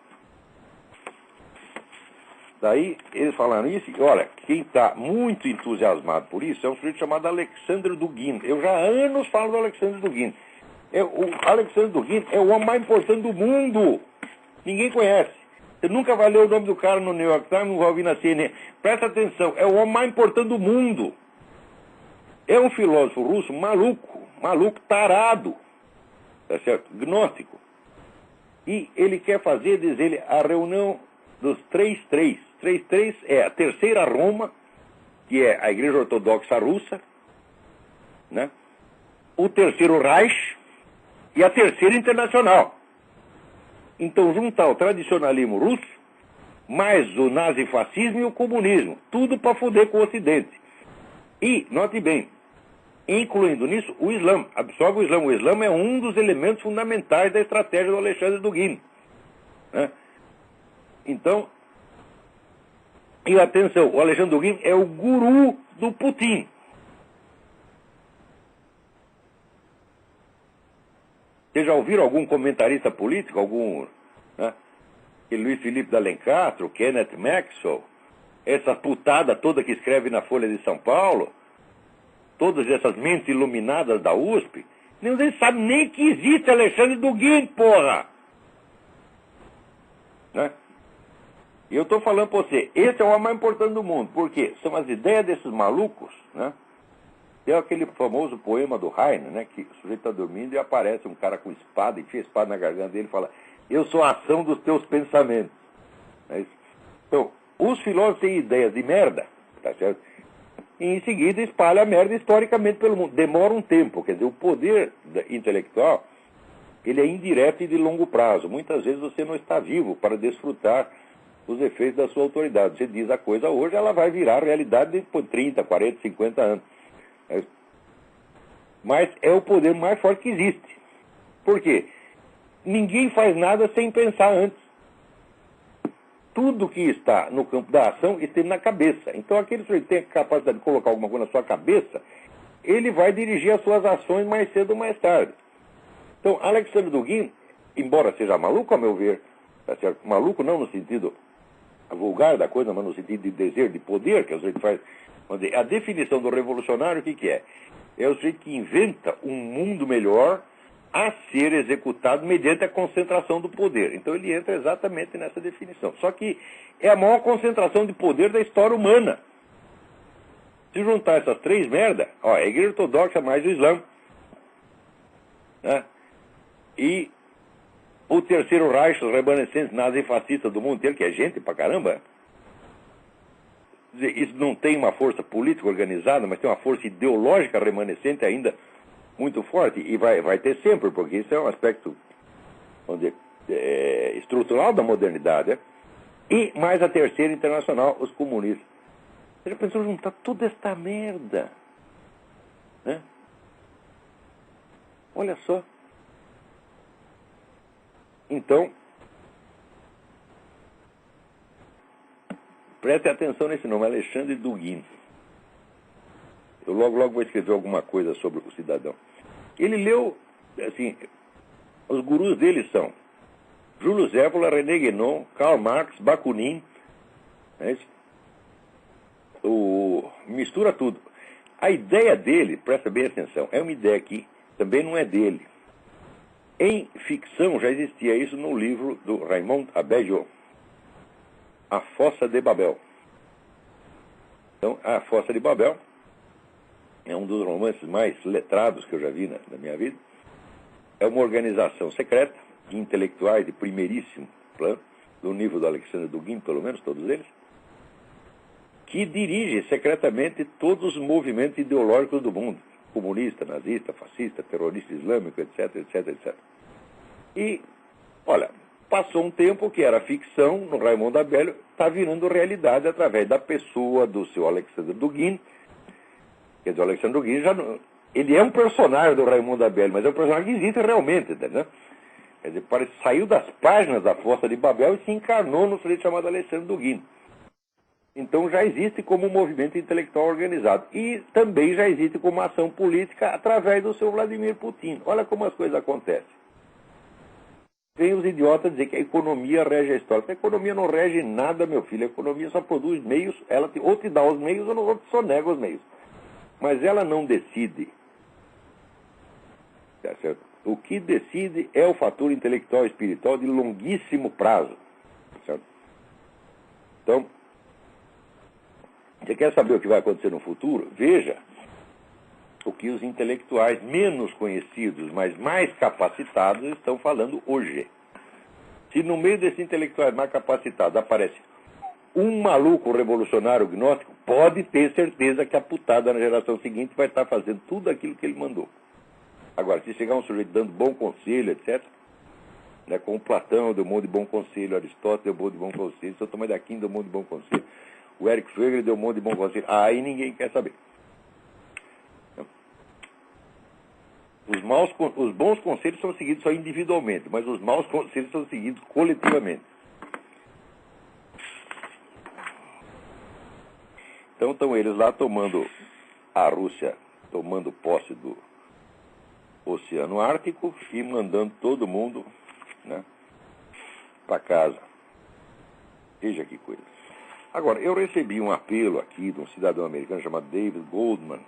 Daí eles falaram isso, e olha, quem está muito entusiasmado por isso é um sujeito chamado Alexander Dugin. Eu já há anos falo do Alexander Dugin. O Alexander Dugin é o homem mais importante do mundo. Ninguém conhece. Você nunca vai ler o nome do cara no New York Times, não vai ouvir na CNN. Presta atenção, é o homem mais importante do mundo. É um filósofo russo maluco, tarado, tá certo? Gnóstico. E ele quer fazer, diz ele, a reunião dos 3-3. 3-3 é a terceira Roma, que é a Igreja Ortodoxa Russa, né? O terceiro Reich e a terceira Internacional. Então, juntar o tradicionalismo russo, mais o nazifascismo e o comunismo. Tudo para foder com o Ocidente. E, note bem, incluindo nisso o Islã. Absorve o Islã. O Islã é um dos elementos fundamentais da estratégia do Alexandre Dugin. Né? Então, e atenção, o Alexandre Dugin é o guru do Putin. Vocês já ouviram algum comentarista político, algum, né? Luiz Felipe D'Alencastro, Kenneth Maxwell, essa putada toda que escreve na Folha de São Paulo, todas essas mentes iluminadas da USP, ninguém sabe nem que existe Alexandre Dugin, porra! Né? E eu estou falando para você, esse é o homem mais importante do mundo, porque são as ideias desses malucos, né? Tem aquele famoso poema do Heine, né? Que o sujeito está dormindo e aparece um cara com espada, enfia a espada na garganta dele e fala, eu sou a ação dos teus pensamentos. É isso? Então, os filósofos têm ideias de merda, tá certo? E em seguida espalha a merda historicamente pelo mundo. Demora um tempo, quer dizer, o poder intelectual, ele é indireto e de longo prazo. Muitas vezes você não está vivo para desfrutar os efeitos da sua autoridade. Você diz a coisa hoje, ela vai virar realidade depois de 30, 40, 50 anos. Mas é o poder mais forte que existe. Por quê? Ninguém faz nada sem pensar antes. Tudo que está no campo da ação está na cabeça. Então aquele sujeito que tem a capacidade de colocar alguma coisa na sua cabeça, ele vai dirigir as suas ações mais cedo ou mais tarde. Então Alexandre Dugin, embora seja maluco, a meu ver, tá certo? Maluco não no sentido vulgar da coisa, mas no sentido de desejo, de poder, que a gente faz. A definição do revolucionário, o que é? É o sujeito que inventa um mundo melhor a ser executado mediante a concentração do poder. Então ele entra exatamente nessa definição. Só que é a maior concentração de poder da história humana. Se juntar essas três merdas, a Igreja Ortodoxa mais o Islã, né? E o terceiro Reich, os remanescentes nazifascistas do mundo inteiro, que é gente pra caramba. Isso não tem uma força política organizada, mas tem uma força ideológica remanescente ainda muito forte, e vai ter sempre, porque isso é um aspecto, vamos dizer, estrutural da modernidade. Né? E mais a terceira internacional, os comunistas. Você já pensou juntar toda esta merda? Né? Olha só. Então, preste atenção nesse nome, Alexandre Dugin. Eu logo vou escrever alguma coisa sobre o cidadão. Ele leu, assim, os gurus dele são Júlio Zévola, René Guénon, Karl Marx, Bakunin, né? Mistura tudo. A ideia dele, presta bem atenção, é uma ideia que também não é dele. Em ficção já existia isso no livro do Raymond Abeille, A Fossa de Babel. Então, A Fossa de Babel é um dos romances mais letrados que eu já vi na minha vida. É uma organização secreta de intelectuais de primeiríssimo plano, do nível do Alexandre Dugin, pelo menos todos eles, que dirige secretamente todos os movimentos ideológicos do mundo, comunista, nazista, fascista, terrorista islâmico, etc, etc, etc. E, olha, passou um tempo que era ficção no Raymond Abeille, está virando realidade através da pessoa do seu Alexandre Dugin. Quer dizer, o Alexandre Dugin já não, ele é um personagem do Raymond Abeille, mas é um personagem que existe realmente, entendeu? Quer dizer, saiu das páginas da Fossa de Babel e se encarnou no sujeito chamado Alexandre Dugin. Então já existe como um movimento intelectual organizado. E também já existe como ação política através do seu Vladimir Putin. Olha como as coisas acontecem. Vem os idiotas dizer que a economia rege a história. A economia não rege nada, meu filho. A economia só produz meios, ela ou te dá os meios ou só nega os meios. Mas ela não decide. Tá certo? O que decide é o fator intelectual e espiritual de longuíssimo prazo. Tá certo? Então, você quer saber o que vai acontecer no futuro? Veja o que os intelectuais menos conhecidos, mas mais capacitados, estão falando hoje. Se no meio desses intelectuais mais capacitados aparece um maluco revolucionário gnóstico, pode ter certeza que a putada na geração seguinte vai estar fazendo tudo aquilo que ele mandou. Agora, se chegar um sujeito dando bom conselho, etc., né, como Platão deu um monte de bom conselho, Aristóteles deu um monte de bom conselho, São Tomás de Aquino deu um monte de bom conselho, o Eric Schweger deu um monte de bom conselho. Aí ninguém quer saber. Os bons conselhos são seguidos só individualmente, mas os maus conselhos são seguidos coletivamente. Então estão eles lá tomando, a Rússia tomando posse do Oceano Ártico e mandando todo mundo, né, para casa. Veja que coisa. Agora, eu recebi um apelo aqui de um cidadão americano chamado David Goldman.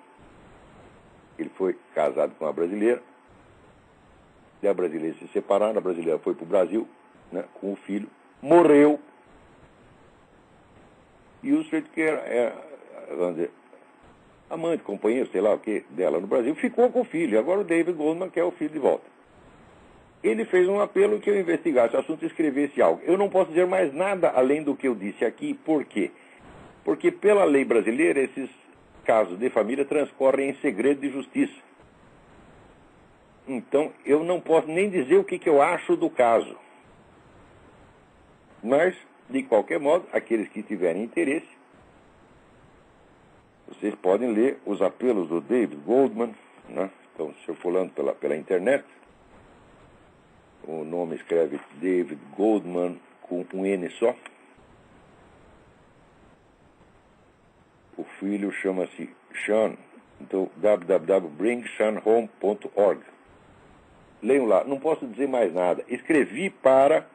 Ele foi casado com uma brasileira. E a brasileira se separaram, a brasileira foi para o Brasil, né, com o filho, morreu. E o sujeito que era, vamos dizer, amante, companheiro, sei lá o que, dela no Brasil, ficou com o filho. Agora o David Goldman quer o filho de volta. Ele fez um apelo que eu investigasse o assunto e escrevesse algo. Eu não posso dizer mais nada além do que eu disse aqui. Por quê? Porque pela lei brasileira, esses casos de família transcorrem em segredo de justiça. Então, eu não posso nem dizer o que eu acho do caso. Mas, de qualquer modo, aqueles que tiverem interesse, vocês podem ler os apelos do David Goldman, né? Estão circulando pela internet. O nome escreve David Goldman com um N só. O filho chama-se Sean. Então, www.bringseanhome.org. Leiam lá. Não posso dizer mais nada. Escrevi para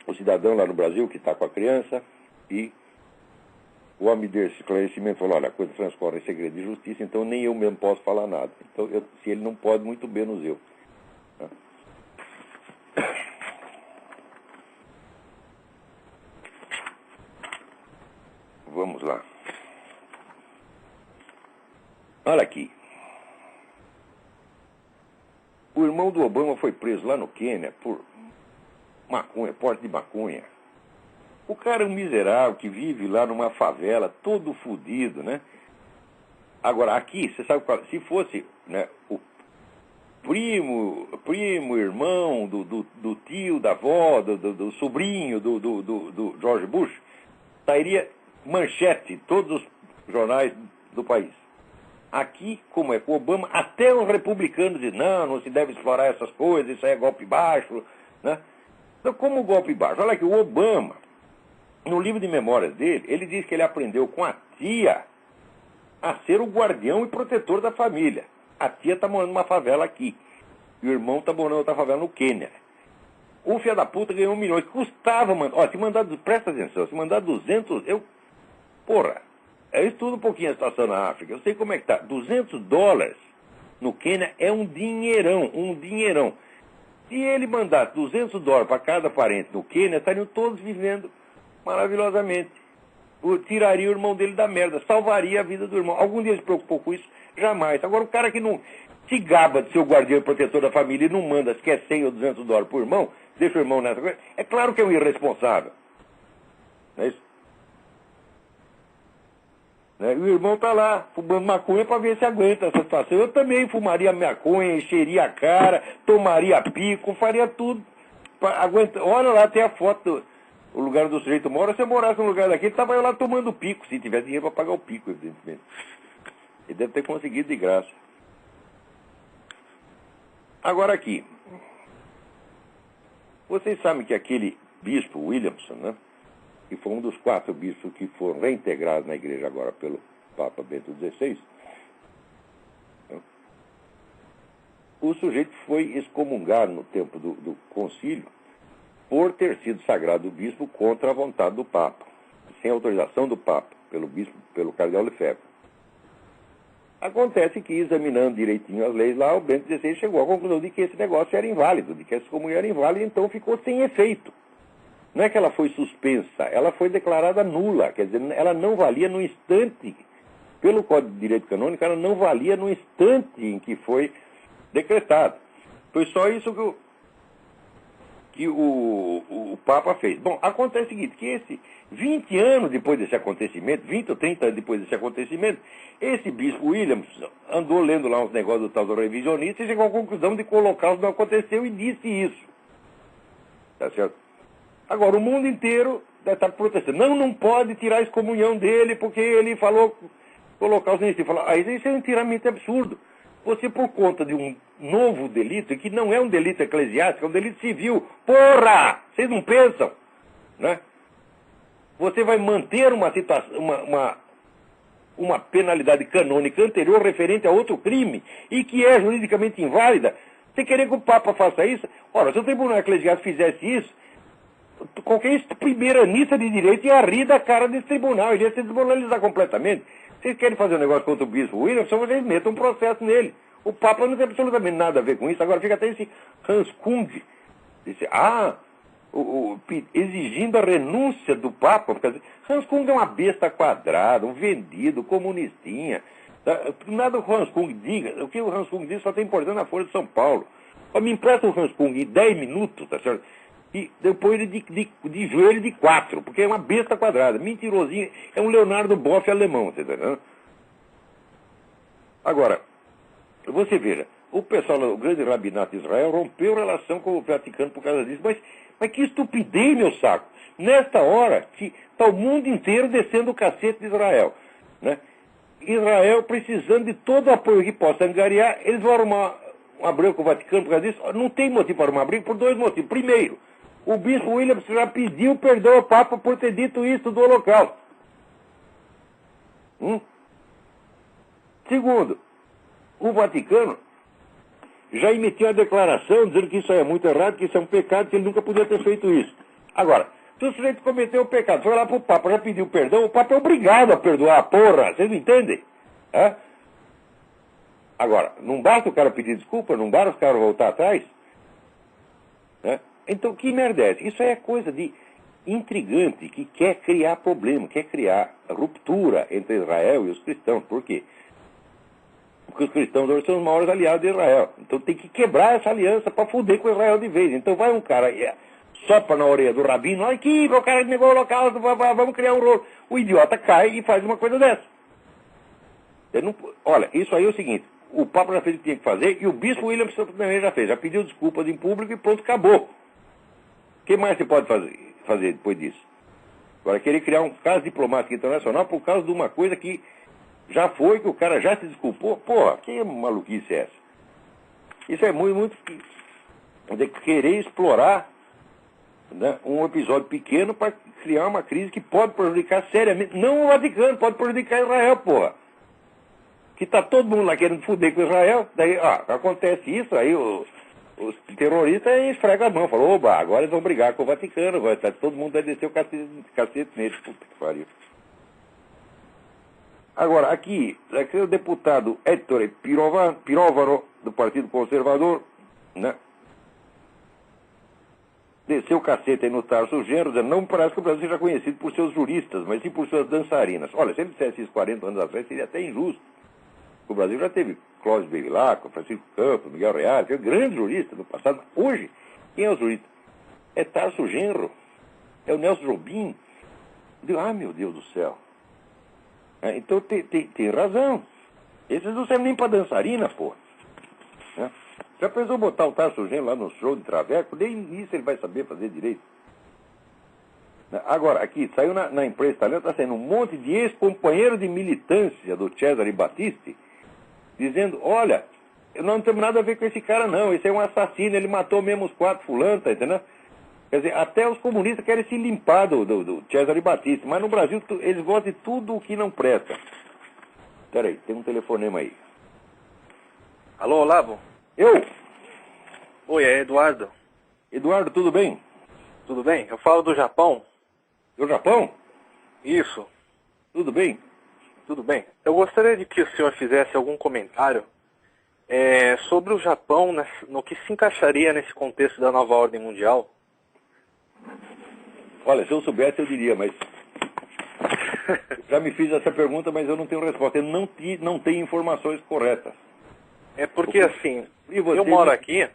o cidadão lá no Brasil que está com a criança e o homem desse esclarecimento falou, olha, a coisa transcorre em segredo de justiça, então nem eu mesmo posso falar nada. Então, se ele não pode, muito menos eu. Vamos lá. Olha aqui. O irmão do Obama foi preso lá no Quênia por maconha, porte de maconha. O cara é um miserável que vive lá numa favela, todo fodido, né? Agora, aqui, você sabe qual, se fosse, né, o primo, irmão do tio, da avó, do sobrinho do George Bush, sairia manchete em todos os jornais do país. Aqui, como é com o Obama, até os republicanos dizem, não se deve explorar essas coisas, isso aí é golpe baixo, né? Então, como golpe baixo? Olha aqui, o Obama, no livro de memórias dele, ele diz que ele aprendeu com a tia a ser o guardião e protetor da família. A tia está morando numa favela aqui, e o irmão está morando em outra favela no Quênia. O filho da puta ganhou 1 milhão, custava, mano, ó, se mandar, presta atenção, se mandar 200, eu estudo um pouquinho a situação na África, eu sei como é que tá. $200 no Quênia é um dinheirão, Se ele mandasse $200 para cada parente no Quênia, estariam todos vivendo maravilhosamente. Tiraria o irmão dele da merda, salvaria a vida do irmão. Algum dia ele se preocupou com isso? Jamais. Agora, o cara que não se gaba de ser o guardião e protetor da família e não manda, se quer 100 ou $200 por irmão, deixa o irmão nessa coisa, é claro que é um irresponsável. Não é isso? Né? E o irmão está lá, fumando maconha para ver se aguenta essa situação. Eu também fumaria maconha, encheria a cara, tomaria pico, faria tudo. Olha lá, tem a foto do lugar do sujeito mora. Se eu morasse num lugar daquele, estava eu lá tomando pico, se tivesse dinheiro para pagar o pico, evidentemente. Ele deve ter conseguido de graça. Agora aqui, vocês sabem que aquele bispo Williamson, né? Que foi um dos 4 bispos que foram reintegrados na igreja agora pelo Papa Bento XVI, o sujeito foi excomungado no tempo do concílio por ter sido sagrado bispo contra a vontade do Papa, sem autorização do Papa, pelo bispo, pelo cardeal Lefebvre. Acontece que, examinando direitinho as leis lá, o Bento XVI chegou à conclusão de que esse negócio era inválido, de que essa excomunhão era inválida, então ficou sem efeito. Não é que ela foi suspensa, ela foi declarada nula, quer dizer, ela não valia no instante, pelo Código de Direito Canônico, ela não valia no instante em que foi decretada. Foi só isso que o Papa fez. Bom, acontece o seguinte, que 20 anos depois desse acontecimento, 20 ou 30 anos depois desse acontecimento, esse bispo Williams andou lendo lá uns negócios do tal do revisionista e chegou à conclusão de que o Holocausto não aconteceu e disse isso. Tá certo? Agora, o mundo inteiro está protestando. Não pode tirar a excomunhão dele porque ele falou o Holocausto não existe. Isso é inteiramente absurdo. Você, por conta de um novo delito, que não é um delito eclesiástico, é um delito civil. Porra! Vocês não pensam? Né? Você vai manter uma situação, uma penalidade canônica anterior referente a outro crime e que é juridicamente inválida. Você querer que o Papa faça isso? Ora, se o Tribunal Eclesiástico fizesse isso, qualquer primeiranista de direito ia rir da cara desse tribunal, ele ia se desmoralizar completamente. Vocês querem fazer um negócio contra o bispo Williamson, vocês metam um processo nele. O Papa não tem absolutamente nada a ver com isso. Agora fica até esse Hans Kung, exigindo a renúncia do Papa. Porque Hans Kung é uma besta quadrada, um vendido, comunistinha. Nada que o Hans Kung diga, o que o Hans Kung diz só tem importância na Folha de São Paulo. Me empresta o Hans Kung em 10 minutos, tá certo? E depois ele de joelho de 4, porque é uma besta quadrada, mentirosinho, é um Leonardo Boff alemão, você tá entendendo? Agora, você veja, o pessoal, o grande rabinato de Israel rompeu relação com o Vaticano por causa disso, mas que estupidez, meu saco! Nesta hora, que está o mundo inteiro descendo o cacete de Israel, né? Israel precisando de todo o apoio que possa angariar, eles vão arrumar uma briga com o Vaticano por causa disso. Não tem motivo para arrumar briga por 2 motivos. Primeiro, o bispo Williams já pediu perdão ao Papa por ter dito isso do Holocausto. Segundo, o Vaticano já emitiu a declaração dizendo que isso é muito errado, que isso é um pecado, que ele nunca podia ter feito isso. Agora, se o sujeito cometeu o pecado, foi lá para o Papa, já pediu perdão, o Papa é obrigado a perdoar, porra, vocês não entendem? Agora, não basta o cara pedir desculpa, não basta os caras voltar atrás? Então, que merda é essa? Isso é coisa de intrigante que quer criar problema, quer criar ruptura entre Israel e os cristãos. Por quê? Porque os cristãos hoje são os maiores aliados de Israel. Então tem que quebrar essa aliança para foder com Israel de vez. Então vai um cara, sopra na orelha do rabino, olha aqui, o cara negou o Holocausto, vamos criar um rolo. O idiota cai e faz uma coisa dessa. Olha, isso aí é o seguinte, o Papa já fez o que tinha que fazer e o bispo Williams também já fez. Já pediu desculpas em público e pronto, acabou. O que mais se pode fazer depois disso? Agora, querer criar um caso diplomático internacional por causa de uma coisa que Já foi que o cara já se desculpou. Porra, que maluquice é essa? Isso é muito de querer explorar, né, um episódio pequeno para criar uma crise que pode prejudicar seriamente, não o Vaticano, pode prejudicar Israel, porra. Que está todo mundo lá querendo foder com Israel, daí acontece isso, aí os terroristas esfregam a mão, falam, oba, agora eles vão brigar com o Vaticano, todo mundo vai descer o cacete neles, puta que pariu. Agora, aqui o deputado Ettore Pirovaro, do Partido Conservador, né, desceu o cacete aí no Tarso Genro, dizendo, não me parece que o Brasil seja conhecido por seus juristas, mas sim por suas dançarinas. Olha, se ele dissesse isso 40 anos atrás, seria até injusto. O Brasil já teve Clóvis Bevilacqua, Francisco Campos, Miguel Reale, teve grandes juristas no passado. Hoje, quem é o jurista? É Tarso Genro, é o Nelson Jobim. Meu Deus do céu. Então tem razão. Esses não servem nem para dançarina, pô. Já pensou botar o Tarso Genro lá no show de Traveco? Nem isso ele vai saber fazer direito. Agora, aqui, saiu na imprensa italiana, está saindo um monte de ex-companheiro de militância do Cesare Battisti, dizendo, olha, nós não temos nada a ver com esse cara não, esse é um assassino, ele matou mesmo os 4 fulanos, tá entendendo? Quer dizer, até os comunistas querem se limpar do Cesare Battisti, mas no Brasil eles gostam de tudo o que não presta. Espera aí, tem um telefonema aí. Alô, Olavo? Eu? Oi, é Eduardo. Eduardo, tudo bem? Tudo bem? Eu falo do Japão. Do Japão? Isso. Tudo bem? Tudo bem. Eu gostaria de que o senhor fizesse algum comentário sobre o Japão, no que se encaixaria nesse contexto da nova ordem mundial. Olha, se eu soubesse eu diria, mas já me fiz essa pergunta, mas eu não tenho resposta. Eu não tenho informações corretas. É porque assim, eu moro aqui.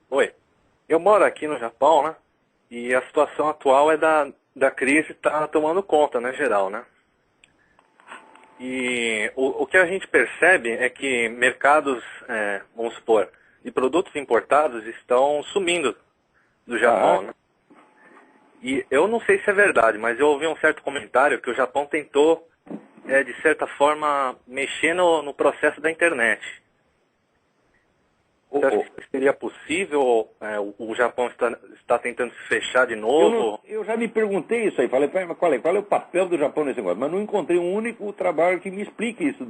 Oi. Eu moro aqui no Japão, né? E a situação atual é da crise está tomando conta, né, geral, né? E o que a gente percebe é que mercados, vamos supor, de produtos importados estão sumindo do Japão, né? E eu não sei se é verdade, mas eu ouvi um certo comentário que o Japão tentou, de certa forma, mexer no processo da internet. Você acha que seria possível? O Japão está tentando se fechar de novo? Eu já me perguntei isso aí, falei, mas qual é o papel do Japão nesse negócio? Mas não encontrei um único trabalho que me explique isso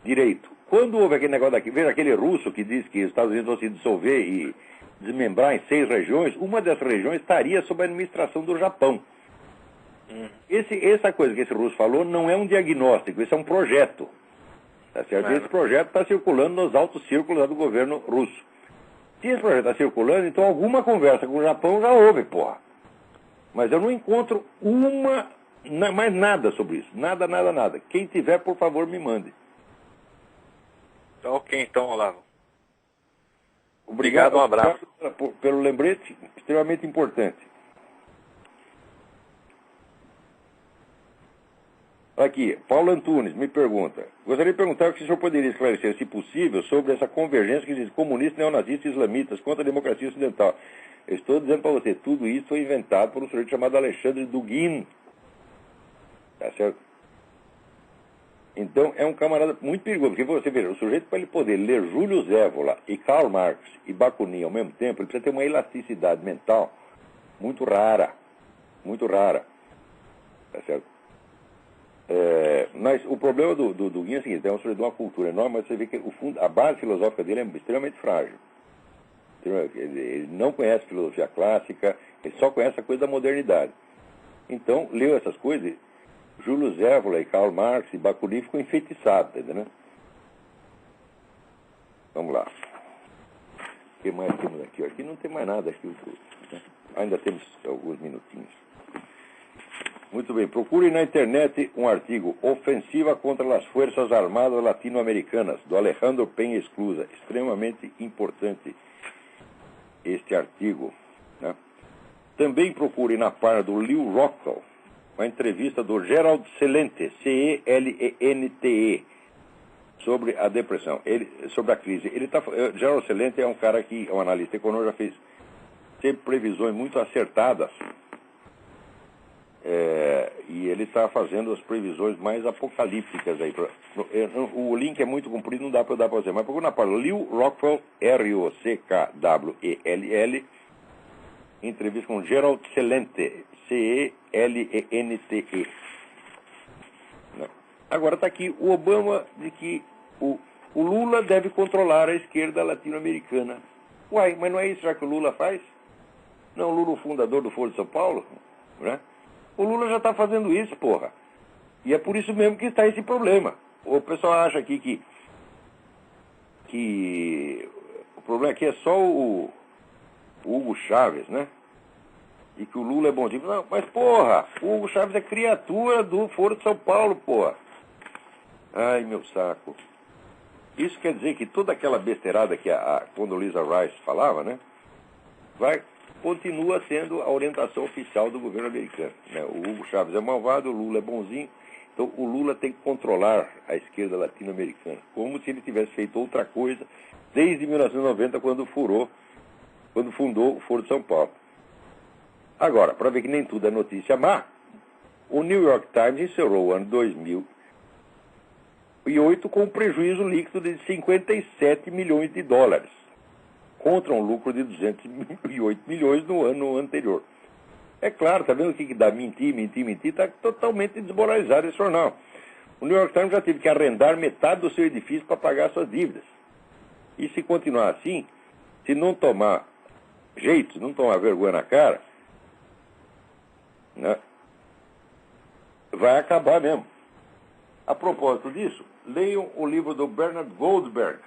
direito. Quando houve aquele negócio daqui, veja aquele russo que disse que os Estados Unidos vão se dissolver e desmembrar em 6 regiões, uma dessas regiões estaria sob a administração do Japão. Essa coisa que esse russo falou não é um diagnóstico, isso é um projeto. Tá certo? Esse projeto está circulando nos altos círculos lá do governo russo. Se esse projeto está circulando, então alguma conversa com o Japão já houve, porra. Mas eu não encontro mais nada sobre isso. Nada. Quem tiver, por favor, me mande. Tá ok, então, Olavo. Obrigado, um abraço. Pelo lembrete, extremamente importante. Aqui, Paulo Antunes me pergunta. Gostaria de perguntar se o senhor poderia esclarecer, se possível, sobre essa convergência que existe comunistas, neonazistas e islamitas contra a democracia ocidental. Eu estou dizendo para você, tudo isso foi inventado por um sujeito chamado Alexandre Dugin. Tá certo? Então, é um camarada muito perigoso, porque você veja, o sujeito, para ele poder ler Júlio Zévola e Karl Marx e Bakunin ao mesmo tempo, ele precisa ter uma elasticidade mental muito rara. Muito rara. Tá certo? Mas o problema do Dugin é o seguinte, é um sujeito de uma cultura enorme, mas você vê que a base filosófica dele é extremamente frágil. Ele não conhece filosofia clássica, ele só conhece a coisa da modernidade. Então, leu essas coisas, Júlio Zévola e Karl Marx e Bakunin ficou enfeitiçado, tá entendendo? Vamos lá. O que mais temos aqui? Aqui não tem mais nada. Ainda temos alguns minutinhos. Muito bem, procure na internet um artigo Ofensiva contra as Forças Armadas Latino-Americanas, do Alejandro Penha Esclusa. Extremamente importante este artigo. Né? Também procure na página do Lew Rockwell uma entrevista do Gerald Celente, Celente, sobre a depressão, sobre a crise. Gerald Celente é um cara que é um analista econômico, já fez sempre previsões muito acertadas. E ele está fazendo as previsões mais apocalípticas aí. O link é muito comprido, não dá para dar para você, mas procura na página Lew Rockwell, Rockwell, entrevista com Gerald Celente, Celente. Agora está aqui o Obama de que o Lula deve controlar a esquerda latino-americana. Uai, mas não é isso já que o Lula faz? Não, o Lula, o fundador do Foro de São Paulo, né? O Lula já está fazendo isso, porra. E é por isso mesmo que está esse problema. O pessoal acha aqui que o problema aqui é só o Hugo Chávez, né? E que o Lula é bom tipo. Não, mas porra, o Hugo Chávez é criatura do Foro de São Paulo, porra. Ai, meu saco. Isso quer dizer que toda aquela besteirada que a Condoleezza Rice falava, né? Continua sendo a orientação oficial do governo americano, né? O Hugo Chávez é malvado, o Lula é bonzinho. Então o Lula tem que controlar a esquerda latino-americana, como se ele tivesse feito outra coisa desde 1990, quando fundou o Foro de São Paulo. Agora, para ver que nem tudo é notícia má, o New York Times encerrou o ano 2008 com um prejuízo líquido de 57 milhões de dólares, contra um lucro de 208 milhões no ano anterior. É claro, tá vendo o que dá mentir, está totalmente desmoralizado esse jornal. O New York Times já teve que arrendar metade do seu edifício para pagar suas dívidas. E se continuar assim, se não tomar jeito, se não tomar vergonha na cara, né, vai acabar mesmo. A propósito disso, leiam o livro do Bernard Goldberg,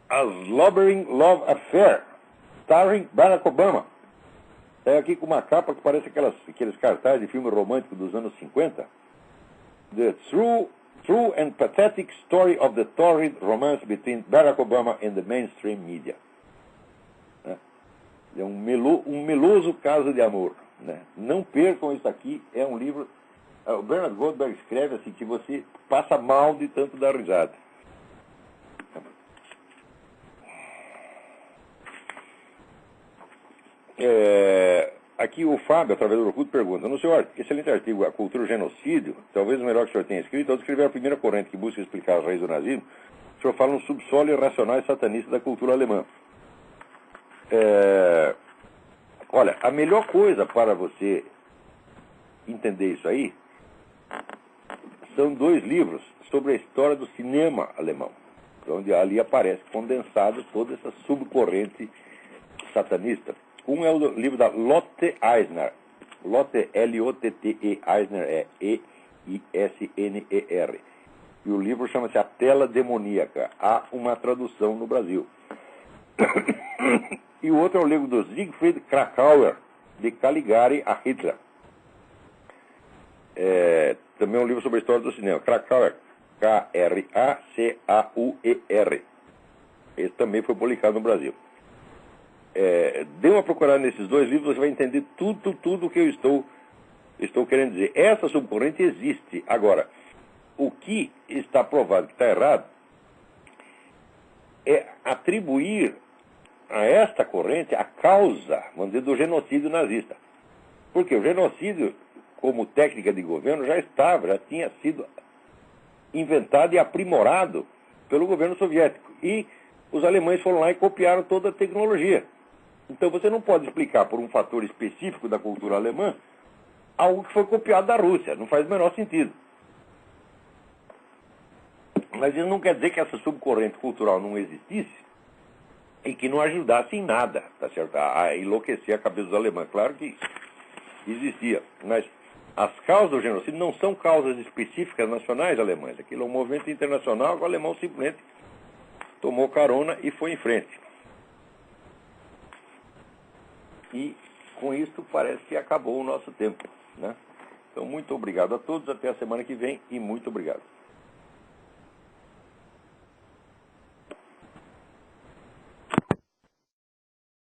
A Slobbering Love Affair, starring Barack Obama. É aqui com uma capa que parece aqueles cartazes de filme romântico dos anos 50. The True and Pathetic Story of the Torrid Romance Between Barack Obama and the Mainstream Media. É um meloso caso de amor, né? Não percam isso aqui, é um livro... O Bernard Goldberg escreve assim que você passa mal de tanto dar risada. Aqui o Fábio, através do Orkut, pergunta: no seu excelente artigo A Cultura do Genocídio, talvez o melhor que o senhor tenha escrito, ao descrever a primeira corrente que busca explicar as raízes do nazismo, o senhor fala no subsolo irracional e satanista da cultura alemã. Olha, a melhor coisa para você entender isso aí são 2 livros sobre a história do cinema alemão, onde ali aparece condensado toda essa subcorrente satanista. Um é o livro da Lotte Eisner. Lotte, L-O-T-T-E, Eisner é E-I-S-N-E-R. E o livro chama-se A Tela Demoníaca. Há uma tradução no Brasil. E o outro é o livro do Siegfried Kracauer, de Caligari a Hitler. Também é um livro sobre a história do cinema. Kracauer, K-R-A-C-A-U-E-R. Esse também foi publicado no Brasil. Dê uma procurada nesses 2 livros, você vai entender tudo o que eu estou querendo dizer. Essa subcorrente existe. Agora, o que está provado que está errado é atribuir a esta corrente a causa, vamos dizer, do genocídio nazista. Porque o genocídio, como técnica de governo, já tinha sido inventado e aprimorado pelo governo soviético. E os alemães foram lá e copiaram toda a tecnologia. Então você não pode explicar por um fator específico da cultura alemã algo que foi copiado da Rússia. Não faz o menor sentido. Mas isso não quer dizer que essa subcorrente cultural não existisse e que não ajudasse em nada, tá certo? A enlouquecer a cabeça dos alemães. Claro que existia, mas as causas do genocídio não são causas específicas nacionais alemãs. Aquilo é um movimento internacional que o alemão simplesmente tomou carona e foi em frente. E com isso parece que acabou o nosso tempo, né? Então, muito obrigado a todos, até a semana que vem e muito obrigado.